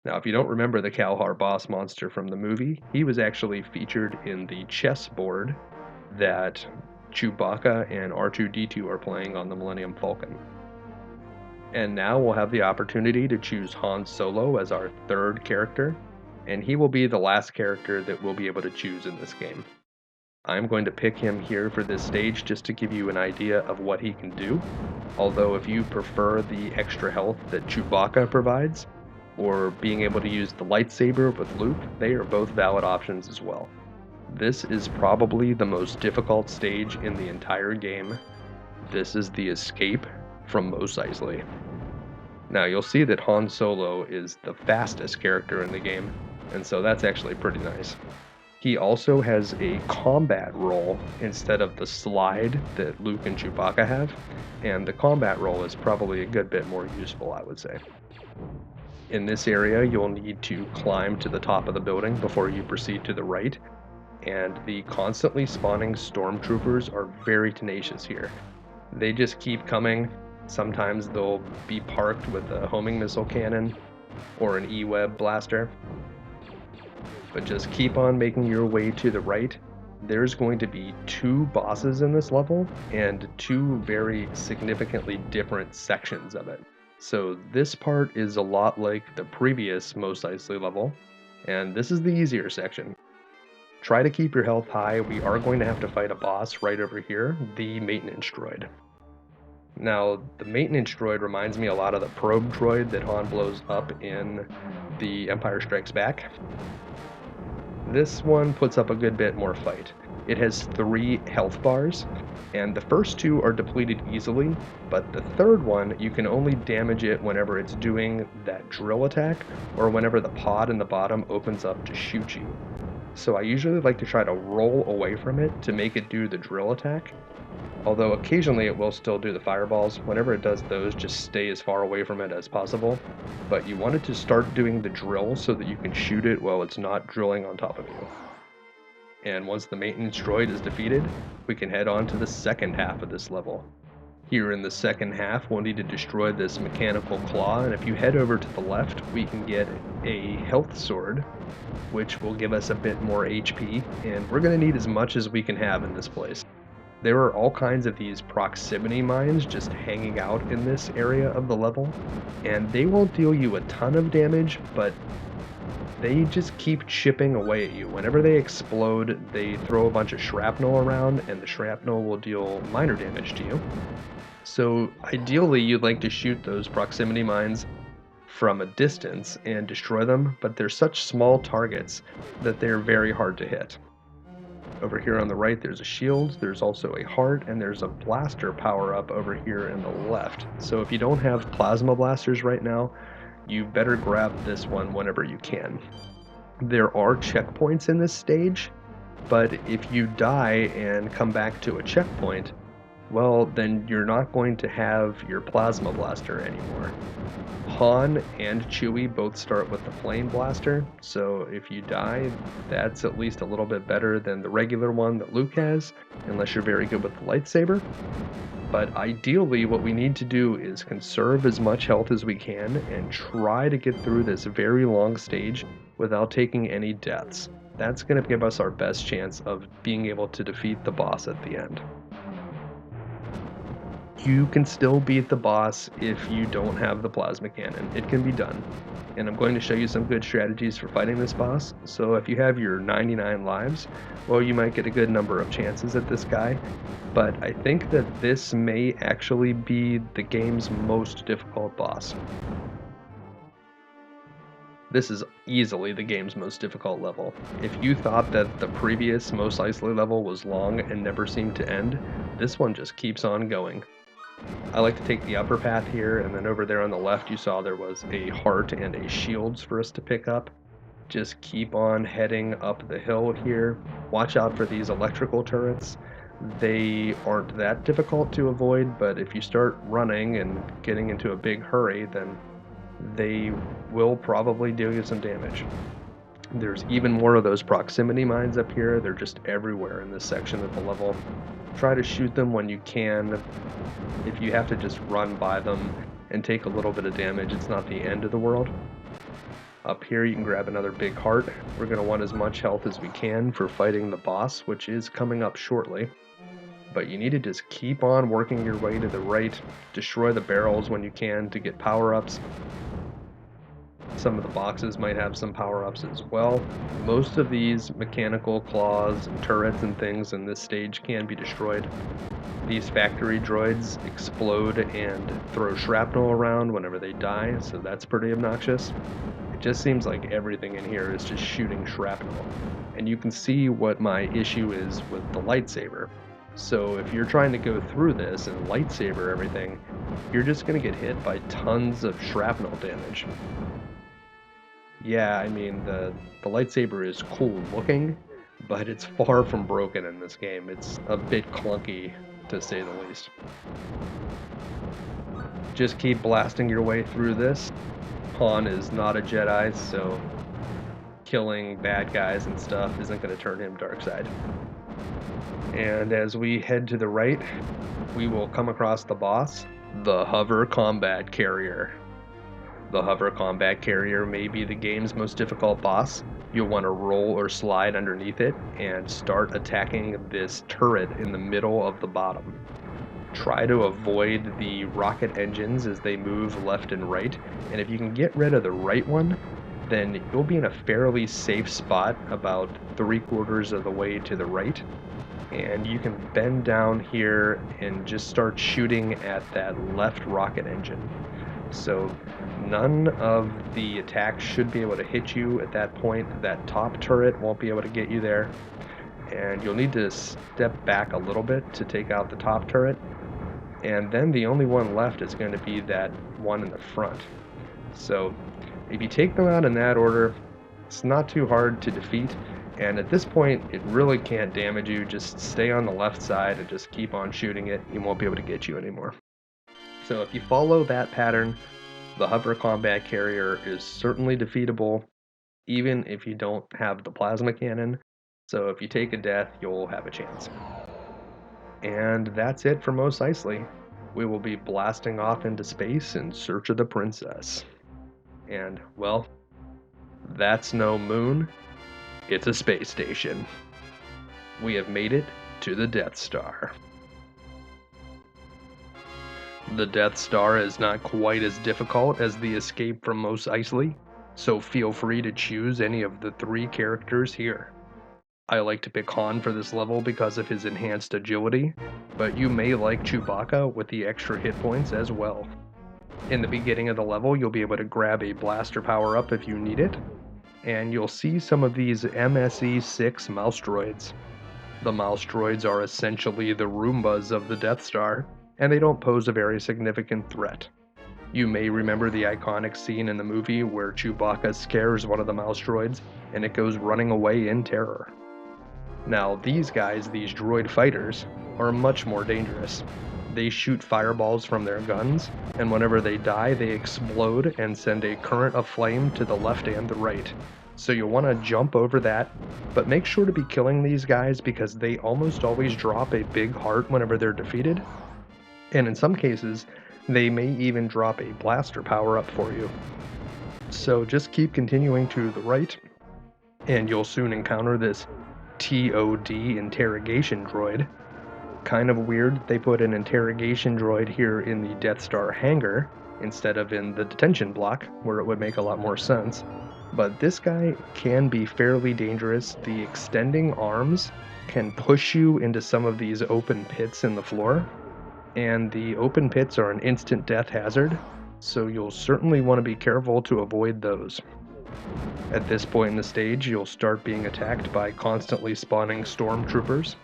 Now, if you don't remember the Kalhar boss monster from the movie, he was actually featured in the chessboard that Chewbacca and R2-D2 are playing on the Millennium Falcon. And now we'll have the opportunity to choose Han Solo as our third character, and he will be the last character that we'll be able to choose in this game. I'm going to pick him here for this stage just to give you an idea of what he can do, although if you prefer the extra health that Chewbacca provides, or being able to use the lightsaber with Luke, they are both valid options as well. This is probably the most difficult stage in the entire game. This is the escape, from Mos Eisley. Now you'll see that Han Solo is the fastest character in the game, and so that's actually pretty nice. He also has a combat role instead of the slide that Luke and Chewbacca have, and the combat role is probably a good bit more useful, I would say. In this area, you'll need to climb to the top of the building before you proceed to the right, and the constantly spawning stormtroopers are very tenacious here. They just keep coming. Sometimes they'll be parked with a homing missile cannon or an E-web blaster. But just keep on making your way to the right. There's going to be 2 bosses in this level and 2 very significantly different sections of it. So this part is a lot like the previous Mos Eisley level, and this is the easier section. Try to keep your health high. We are going to have to fight a boss right over here, the maintenance droid. Now, the maintenance droid reminds me a lot of the probe droid that Han blows up in The Empire Strikes Back. This one puts up a good bit more fight. It has 3 health bars, and the first 2 are depleted easily, but the third one, you can only damage it whenever it's doing that drill attack, or whenever the pod in the bottom opens up to shoot you. So I usually like to try to roll away from it to make it do the drill attack, although occasionally it will still do the fireballs. Whenever it does those, just stay as far away from it as possible. But you want it to start doing the drill so that you can shoot it while it's not drilling on top of you. And once the maintenance droid is defeated, we can head on to the second half of this level. Here in the second half, we'll need to destroy this mechanical claw, and if you head over to the left, we can get a health sword, which will give us a bit more HP, and we're going to need as much as we can have in this place. There are all kinds of these proximity mines just hanging out in this area of the level, and they won't deal you a ton of damage, but they just keep chipping away at you. Whenever they explode, they throw a bunch of shrapnel around, and the shrapnel will deal minor damage to you. So ideally, you'd like to shoot those proximity mines from a distance and destroy them, but they're such small targets that they're very hard to hit. Over here on the right, there's a shield, there's also a heart, and there's a blaster power-up over here in the left. So if you don't have plasma blasters right now, you better grab this one whenever you can. There are checkpoints in this stage, but if you die and come back to a checkpoint, well, then you're not going to have your plasma blaster anymore. Han and Chewie both start with the flame blaster, so if you die, that's at least a little bit better than the regular one that Luke has, unless you're very good with the lightsaber. But ideally, what we need to do is conserve as much health as we can and try to get through this very long stage without taking any deaths. That's going to give us our best chance of being able to defeat the boss at the end. You can still beat the boss if you don't have the plasma cannon. It can be done. And I'm going to show you some good strategies for fighting this boss. So if you have your 99 lives, well, you might get a good number of chances at this guy. But I think that this may actually be the game's most difficult boss. This is easily the game's most difficult level. If you thought that the previous Mos Eisley level was long and never seemed to end, this one just keeps on going. I like to take the upper path here, and then over there on the left you saw there was a heart and a shields for us to pick up. Just keep on heading up the hill here. Watch out for these electrical turrets. They aren't that difficult to avoid, but if you start running and getting into a big hurry, then they will probably deal you some damage. There's even more of those proximity mines up here. They're just everywhere in this section of the level. Try to shoot them when you can. If you have to just run by them and take a little bit of damage, it's not the end of the world. Up here you can grab another big heart. We're going to want as much health as we can for fighting the boss, which is coming up shortly. But you need to just keep on working your way to the right, destroy the barrels when you can to get power-ups. Some of the boxes might have some power-ups as well. Most of these mechanical claws and turrets and things in this stage can be destroyed. These factory droids explode and throw shrapnel around whenever they die, so that's pretty obnoxious. It just seems like everything in here is just shooting shrapnel. And you can see what my issue is with the lightsaber. So if you're trying to go through this and lightsaber everything, you're just gonna get hit by tons of shrapnel damage. Yeah, I mean, the lightsaber is cool looking, but it's far from broken in this game. It's a bit clunky, to say the least. Just keep blasting your way through this. Han is not a Jedi, so killing bad guys and stuff isn't going to turn him dark side. And as we head to the right, we will come across the boss, the Hover Combat Carrier. The Hover Combat Carrier may be the game's most difficult boss. You'll want to roll or slide underneath it and start attacking this turret in the middle of the bottom. Try to avoid the rocket engines as they move left and right, and if you can get rid of the right one, then you'll be in a fairly safe spot about 3/4 of the way to the right, and you can bend down here and just start shooting at that left rocket engine. So none of the attacks should be able to hit you at that point. That top turret won't be able to get you there, and you'll need to step back a little bit to take out the top turret, and then the only one left is going to be that one in the front. So if you take them out in that order, it's not too hard to defeat, and at this point it really can't damage you. Just stay on the left side and just keep on shooting it. He won't be able to get you anymore. So if you follow that pattern, the Hover Combat Carrier is certainly defeatable, even if you don't have the plasma cannon. So if you take a death, you'll have a chance. And that's it for Mos Eisley. We will be blasting off into space in search of the princess. And, well, that's no moon, it's a space station. We have made it to the Death Star. The Death Star is not quite as difficult as the escape from Mos Eisley, so feel free to choose any of the 3 characters here. I like to pick Han for this level because of his enhanced agility, but you may like Chewbacca with the extra hit points as well. In the beginning of the level, you'll be able to grab a blaster power-up if you need it, and you'll see some of these MSE-6 mouse droids. The mouse droids are essentially the Roombas of the Death Star, and they don't pose a very significant threat. You may remember the iconic scene in the movie where Chewbacca scares one of the mouse droids, and it goes running away in terror. Now these guys, these droid fighters, are much more dangerous. They shoot fireballs from their guns, and whenever they die, they explode and send a current of flame to the left and the right. So you'll want to jump over that, but make sure to be killing these guys because they almost always drop a big heart whenever they're defeated. And in some cases, they may even drop a blaster power-up for you. So just keep continuing to the right, and you'll soon encounter this TOD interrogation droid. Kind of weird they put an interrogation droid here in the Death Star hangar instead of in the detention block, where it would make a lot more sense. But this guy can be fairly dangerous. The extending arms can push you into some of these open pits in the floor, and the open pits are an instant death hazard, so you'll certainly want to be careful to avoid those. At this point in the stage, you'll start being attacked by constantly spawning stormtroopers.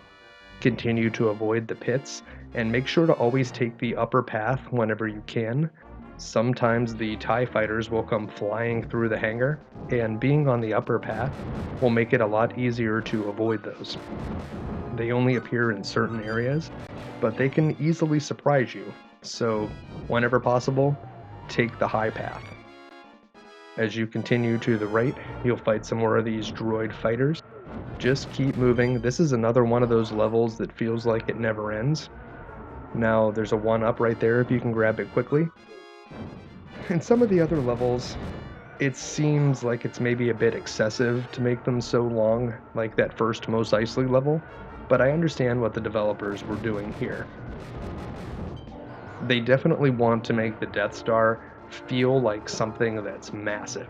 Continue to avoid the pits, and make sure to always take the upper path whenever you can. Sometimes the TIE fighters will come flying through the hangar, and being on the upper path will make it a lot easier to avoid those. They only appear in certain areas, but they can easily surprise you, so whenever possible, take the high path. As you continue to the right, you'll fight some more of these droid fighters. Just keep moving. This is another one of those levels that feels like it never ends. Now, there's a 1-up right there if you can grab it quickly. In some of the other levels, it seems like it's maybe a bit excessive to make them so long, like that first Mos Eisley level, but I understand what the developers were doing here. They definitely want to make the Death Star feel like something that's massive.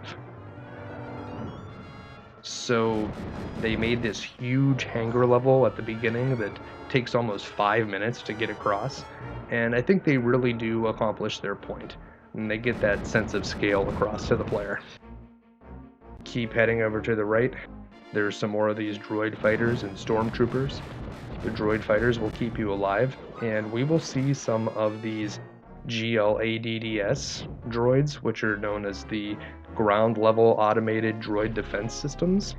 So they made this huge hangar level at the beginning that takes almost 5 minutes to get across, and I think they really do accomplish their point, and they get that sense of scale across to the player. Keep heading over to the right. There's some more of these droid fighters and stormtroopers. The droid fighters will keep you alive, and we will see some of these GLADDS droids, which are known as the ground level automated droid defense systems.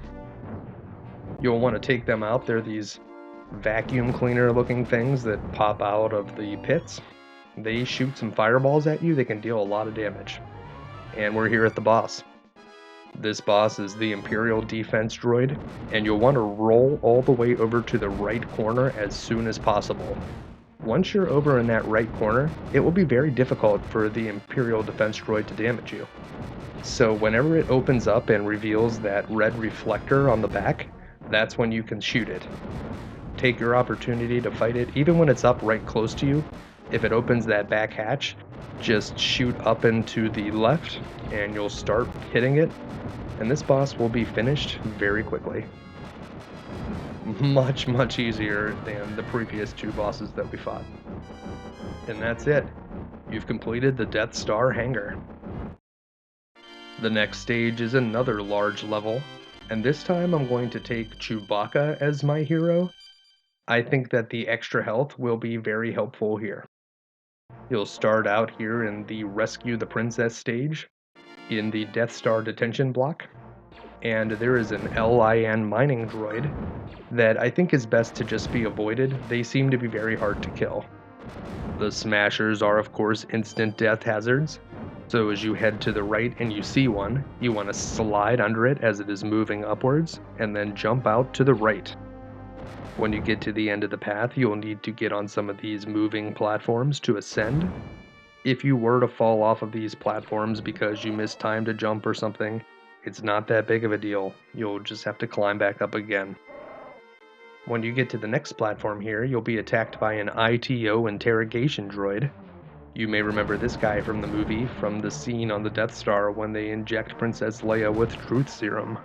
You'll want to take them out. They're these vacuum cleaner looking things that pop out of the pits. They shoot some fireballs at you. They can deal a lot of damage. And we're here at the boss. This boss is the Imperial Defense Droid, and you'll want to roll all the way over to the right corner as soon as possible. Once you're over in that right corner, it will be very difficult for the Imperial Defense Droid to damage you. So whenever it opens up and reveals that red reflector on the back, that's when you can shoot it. Take your opportunity to fight it, even when it's up right close to you. If it opens that back hatch, just shoot up and to the left, and you'll start hitting it, and this boss will be finished very quickly. Much easier than the previous two bosses that we fought. And that's it. You've completed the Death Star hangar. The next stage is another large level, and this time I'm going to take Chewbacca as my hero. I think that the extra health will be very helpful here. You'll start out here in the Rescue the Princess stage, in the Death Star detention block, and there is an LIN mining droid that I think is best to just be avoided. They seem to be very hard to kill. The smashers are of course instant death hazards, so as you head to the right and you see one, you want to slide under it as it is moving upwards, and then jump out to the right. When you get to the end of the path, you'll need to get on some of these moving platforms to ascend. If you were to fall off of these platforms because you mistimed a jump or something, it's not that big of a deal. You'll just have to climb back up again. When you get to the next platform here, you'll be attacked by an ITO interrogation droid. You may remember this guy from the movie, from the scene on the Death Star when they inject Princess Leia with truth serum.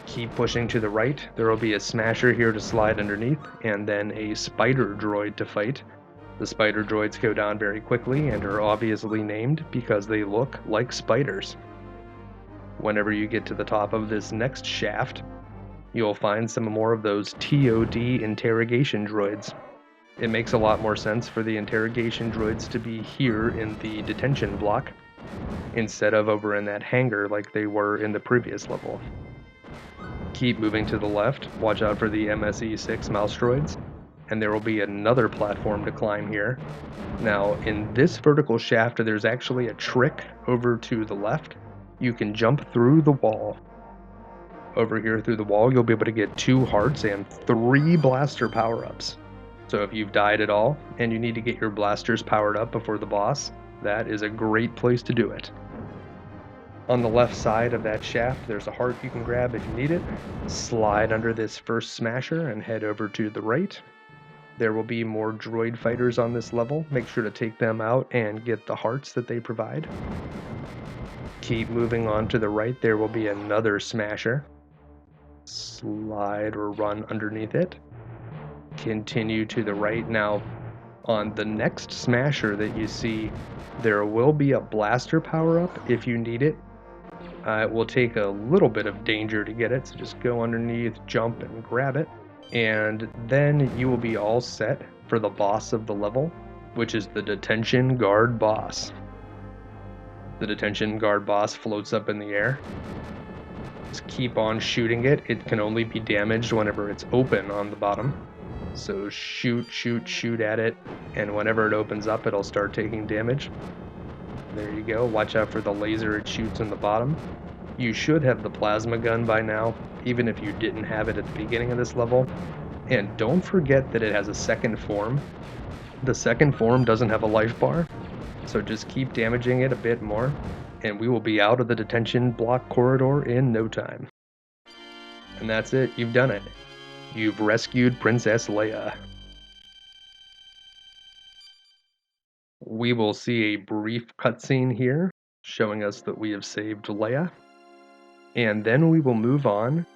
Keep pushing to the right. There will be a smasher here to slide underneath, and then a spider droid to fight. The spider droids go down very quickly and are obviously named because they look like spiders. Whenever you get to the top of this next shaft, you'll find some more of those TOD interrogation droids. It makes a lot more sense for the interrogation droids to be here in the detention block instead of over in that hangar like they were in the previous level. Keep moving to the left, watch out for the MSE-6 mouse droids, and there will be another platform to climb here. Now, in this vertical shaft, there's actually a trick over to the left. You can jump through the wall. Over here through the wall, you'll be able to get 2 hearts and 3 blaster power-ups. So if you've died at all, and you need to get your blasters powered up before the boss, that is a great place to do it. On the left side of that shaft, there's a heart you can grab if you need it. Slide under this first smasher and head over to the right. There will be more droid fighters on this level. Make sure to take them out and get the hearts that they provide. Keep moving on to the right. There will be another smasher. Slide or run underneath it. Continue to the right. Now, on the next smasher that you see, there will be a blaster power-up if you need it. It will take a little bit of danger to get it, so just go underneath, jump, and grab it. And then you will be all set for the boss of the level, which is the Detention Guard boss. The Detention Guard boss floats up in the air. Just keep on shooting it. It can only be damaged whenever it's open on the bottom. So shoot at it, and whenever it opens up, it'll start taking damage. There you go. Watch out for the laser it shoots in the bottom. You should have the plasma gun by now, even if you didn't have it at the beginning of this level. And don't forget that it has a second form. The second form doesn't have a life bar, so just keep damaging it a bit more, and we will be out of the detention block corridor in no time. And that's it. You've done it. You've rescued Princess Leia. We will see a brief cutscene here, showing us that we have saved Leia. And then we will move on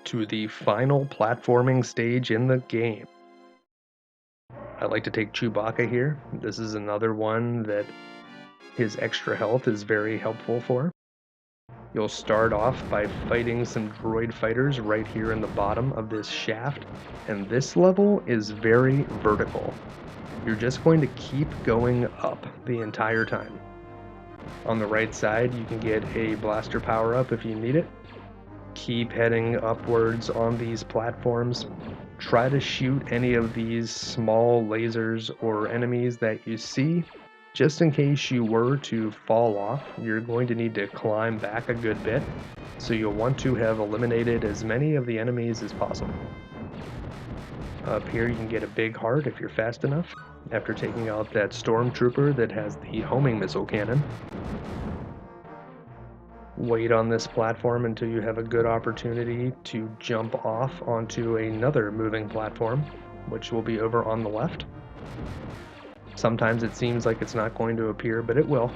to the final platforming stage in the game. I like to take Chewbacca here. This is another one that his extra health is very helpful for. You'll start off by fighting some droid fighters right here in the bottom of this shaft, and this level is very vertical. You're just going to keep going up the entire time. On the right side, you can get a blaster power-up if you need it. Keep heading upwards on these platforms. Try to shoot any of these small lasers or enemies that you see. Just in case you were to fall off, you're going to need to climb back a good bit, so you'll want to have eliminated as many of the enemies as possible. Up here you can get a big heart if you're fast enough, after taking out that stormtrooper that has the homing missile cannon. Wait on this platform until you have a good opportunity to jump off onto another moving platform, which will be over on the left. Sometimes it seems like it's not going to appear, but it will.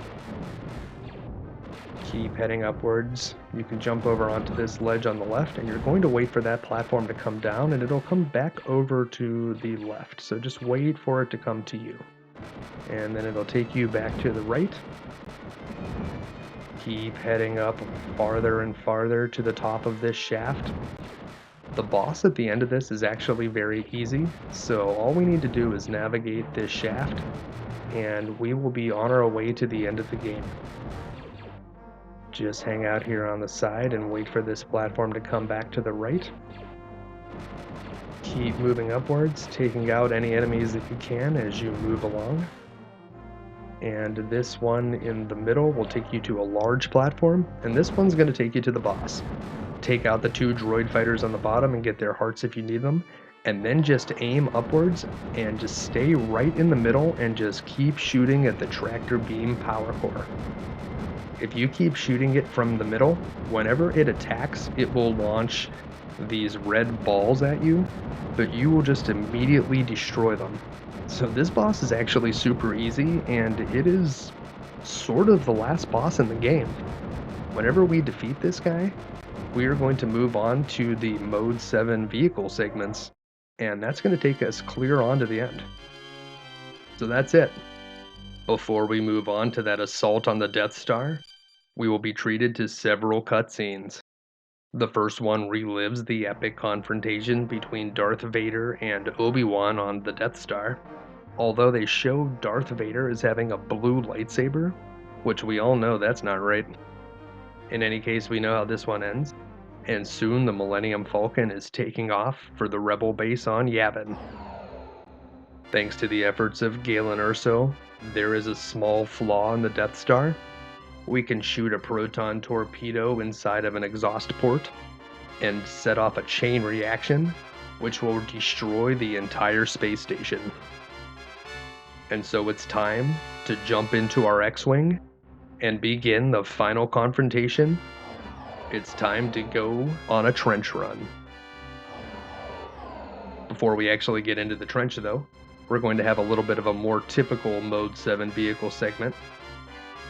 Keep heading upwards. You can jump over onto this ledge on the left, and you're going to wait for that platform to come down, and it'll come back over to the left. So just wait for it to come to you. And then it'll take you back to the right. Keep heading up farther and farther to the top of this shaft. The boss at the end of this is actually very easy, so all we need to do is navigate this shaft, and we will be on our way to the end of the game. Just hang out here on the side and wait for this platform to come back to the right. Keep moving upwards, taking out any enemies that you can as you move along. And this one in the middle will take you to a large platform, and this one's going to take you to the boss. Take out the 2 droid fighters on the bottom and get their hearts if you need them, and then just aim upwards and just stay right in the middle and just keep shooting at the tractor beam power core. If you keep shooting it from the middle, whenever it attacks, it will launch these red balls at you, but you will just immediately destroy them. So this boss is actually super easy, and it is sort of the last boss in the game. Whenever we defeat this guy, we are going to move on to the Mode 7 vehicle segments, and that's going to take us clear on to the end. So that's it. Before we move on to that assault on the Death Star, we will be treated to several cutscenes. The first one relives the epic confrontation between Darth Vader and Obi-Wan on the Death Star, although they show Darth Vader as having a blue lightsaber, which we all know that's not right. In any case, we know how this one ends, and soon the Millennium Falcon is taking off for the Rebel base on Yavin. Thanks to the efforts of Galen Erso, there is a small flaw in the Death Star. We can shoot a proton torpedo inside of an exhaust port and set off a chain reaction, which will destroy the entire space station. And so it's time to jump into our X-Wing and begin the final confrontation. It's time to go on a trench run. Before we actually get into the trench though, we're going to have a little bit of a more typical Mode 7 vehicle segment.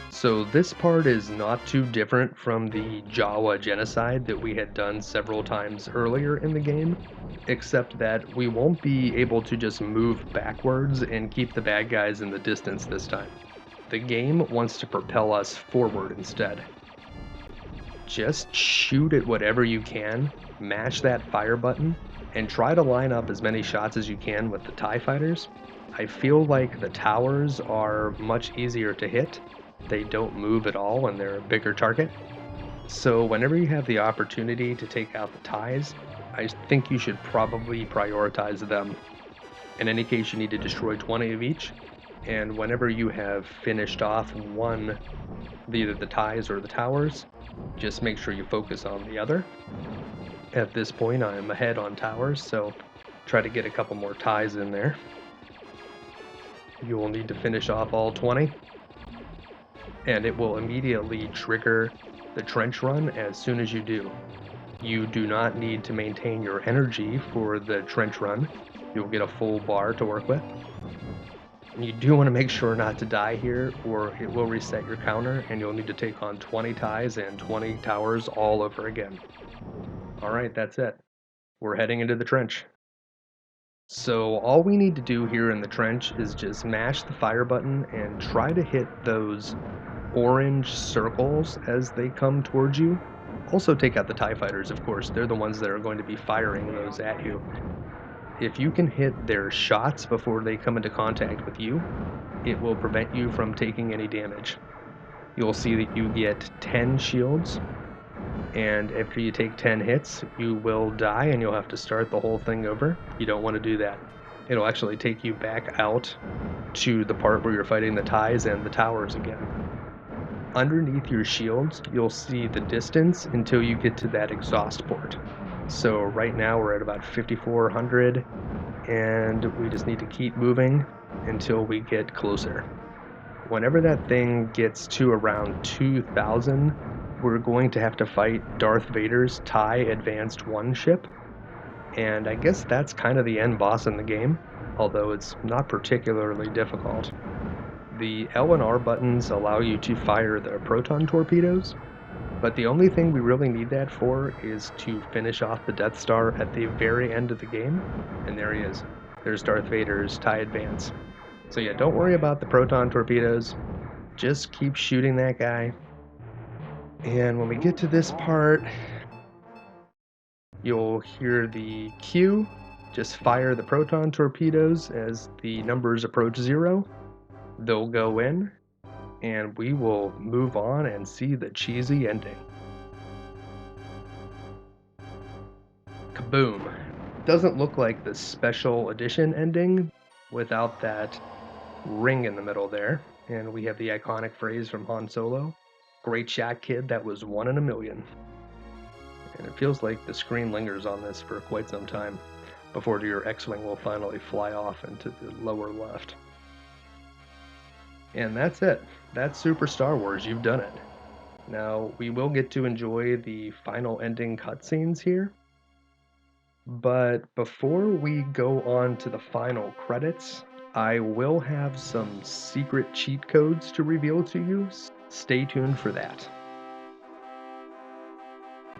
So this part is not too different from the Jawa genocide that we had done several times earlier in the game, except that we won't be able to just move backwards and keep the bad guys in the distance this time. The game wants to propel us forward instead. Just shoot at whatever you can, mash that fire button, and try to line up as many shots as you can with the TIE fighters. I feel like the towers are much easier to hit. They don't move at all when they're a bigger target. So whenever you have the opportunity to take out the TIEs, I think you should probably prioritize them. In any case, you need to destroy 20 of each, and whenever you have finished off one, either the TIEs or the towers, just make sure you focus on the other. At this point, I'm ahead on towers, so try to get a couple more TIEs in there. You will need to finish off all 20. And it will immediately trigger the trench run as soon as you do. You do not need to maintain your energy for the trench run. You'll get a full bar to work with. You do want to make sure not to die here, or it will reset your counter, and you'll need to take on 20 TIEs and 20 towers all over again. Alright, that's it. We're heading into the trench. So all we need to do here in the trench is just mash the fire button and try to hit those orange circles as they come towards you. Also take out the TIE fighters, of course. They're the ones that are going to be firing those at you. If you can hit their shots before they come into contact with you, it will prevent you from taking any damage. You'll see that you get 10 shields, and after you take 10 hits, you will die and you'll have to start the whole thing over. You don't want to do that. It'll actually take you back out to the part where you're fighting the ties and the towers again. Underneath your shields, you'll see the distance until you get to that exhaust port. So right now we're at about 5,400, and we just need to keep moving until we get closer. Whenever that thing gets to around 2,000, we're going to have to fight Darth Vader's TIE Advanced 1 ship, and I guess that's kind of the end boss in the game, although it's not particularly difficult. The L and R buttons allow you to fire the proton torpedoes, but the only thing we really need that for is to finish off the Death Star at the very end of the game, and there he is. There's Darth Vader's TIE Advance. So yeah, don't worry about the proton torpedoes, just keep shooting that guy. And when we get to this part, you'll hear the cue. Just fire the proton torpedoes as the numbers approach 0. They'll go in, and we will move on and see the cheesy ending. Kaboom! Doesn't look like the special edition ending without that ring in the middle there, and we have the iconic phrase from Han Solo, "Great shot, kid, that was 1 in a million." And it feels like the screen lingers on this for quite some time before your X-Wing will finally fly off into the lower left. And that's it. That's Super Star Wars. You've done it. Now, we will get to enjoy the final ending cutscenes here. But before we go on to the final credits, I will have some secret cheat codes to reveal to you. Stay tuned for that.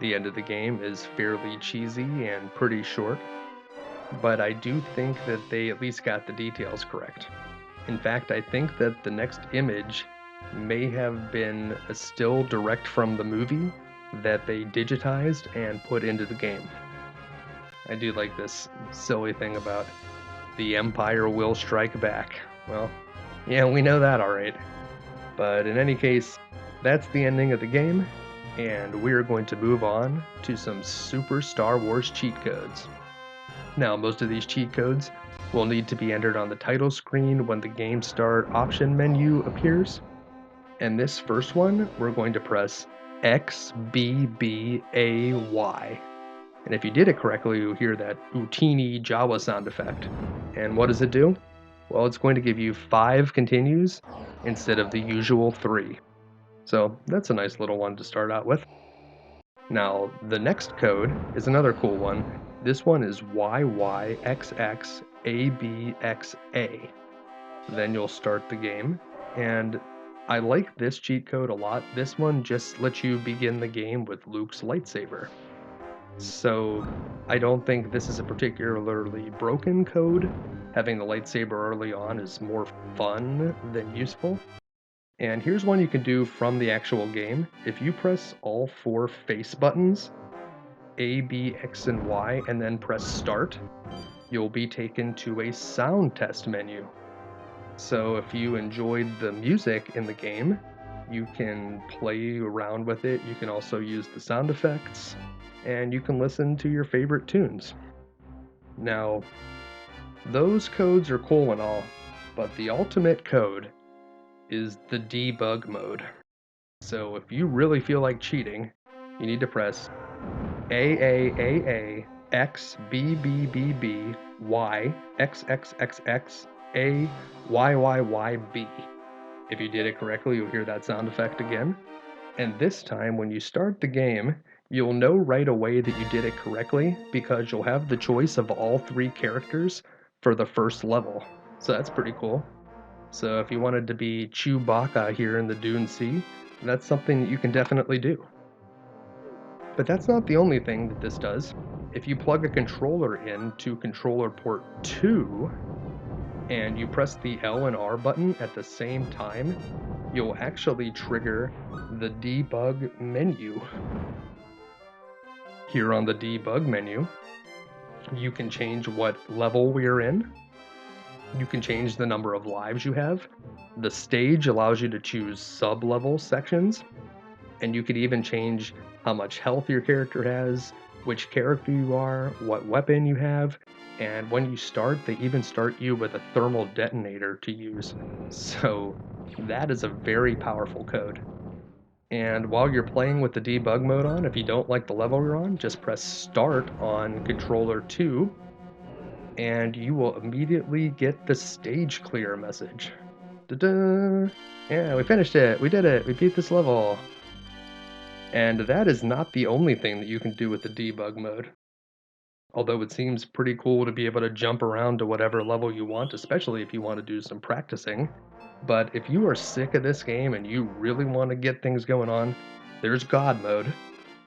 The end of the game is fairly cheesy and pretty short, but I do think that they at least got the details correct. In fact, I think that the next image may have been a still direct from the movie that they digitized and put into the game. I do like this silly thing about the Empire will strike back. Well, yeah, we know that alright. But in any case, that's the ending of the game, and we're going to move on to some Super Star Wars cheat codes. Now, most of these cheat codes will need to be entered on the title screen when the Game Start option menu appears. And this first one, we're going to press XBBAY. And if you did it correctly, you'll hear that Utini Jawa sound effect. And what does it do? Well, it's going to give you 5 continues instead of the usual 3. So that's a nice little one to start out with. Now, the next code is another cool one. This one is YYXXABXA. Then you'll start the game, and I like this cheat code a lot. This one just lets you begin the game with Luke's lightsaber. So I don't think this is a particularly broken code. Having the lightsaber early on is more fun than useful. And here's one you can do from the actual game. If you press all 4 face buttons, A, B, X, and Y, and then press start, you'll be taken to a sound test menu. So if you enjoyed the music in the game, you can play around with it. You can also use the sound effects, and you can listen to your favorite tunes. Now, those codes are cool and all, but the ultimate code is the debug mode. So if you really feel like cheating, you need to press AAAA XBBBB Y XXXX A YYYB. If you did it correctly, you'll hear that sound effect again. And this time, when you start the game, you'll know right away that you did it correctly because you'll have the choice of all 3 characters for the first level. So that's pretty cool. So if you wanted to be Chewbacca here in the Dune Sea, that's something that you can definitely do. But that's not the only thing that this does. If you plug a controller into controller port 2, and you press the L and R button at the same time, you'll actually trigger the debug menu. Here on the debug menu, You can change what level we're in. You can change the number of lives you have. The stage allows you to choose sub-level sections, and you could even change how much health your character has, which character you are, what weapon you have, and when you start, they even start you with a thermal detonator to use. So that is a very powerful code. And while you're playing with the debug mode on, if you don't like the level you're on, just press start on controller 2, and you will immediately get the stage clear message. Da-da! Yeah, we finished it! We did it! We beat this level! And that is not the only thing that you can do with the debug mode. Although it seems pretty cool to be able to jump around to whatever level you want, especially if you want to do some practicing. But if you are sick of this game and you really want to get things going on, there's God mode.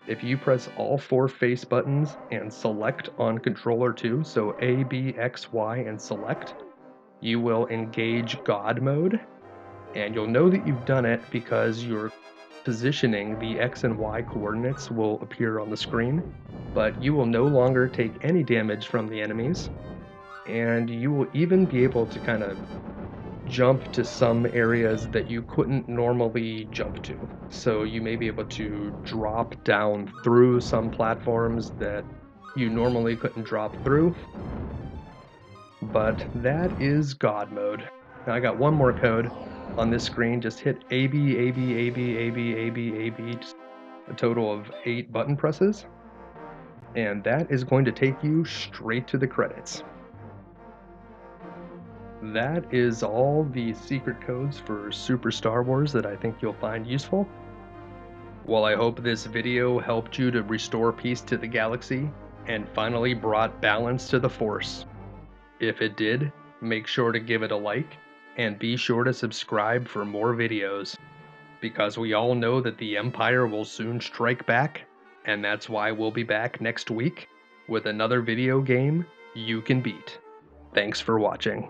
If you press all 4 face buttons and select on controller 2, so A, B, X, Y, and select, you will engage God mode. And you'll know that you've done it because your positioning, the X and Y coordinates will appear on the screen, but you will no longer take any damage from the enemies, and you will even be able to kind of jump to some areas that you couldn't normally jump to. So you may be able to drop down through some platforms that you normally couldn't drop through, but that is God mode. Now I got one more code on this screen. Just hit A, B, A, B, A, B, A, B, A, B, A, B, just a total of 8 button presses, and that is going to take you straight to the credits. That is all the secret codes for Super Star Wars that I think you'll find useful. Well, I hope this video helped you to restore peace to the galaxy and finally brought balance to the Force. If it did, make sure to give it a like and be sure to subscribe for more videos, because we all know that the Empire will soon strike back, and that's why we'll be back next week with another video game you can beat. Thanks for watching.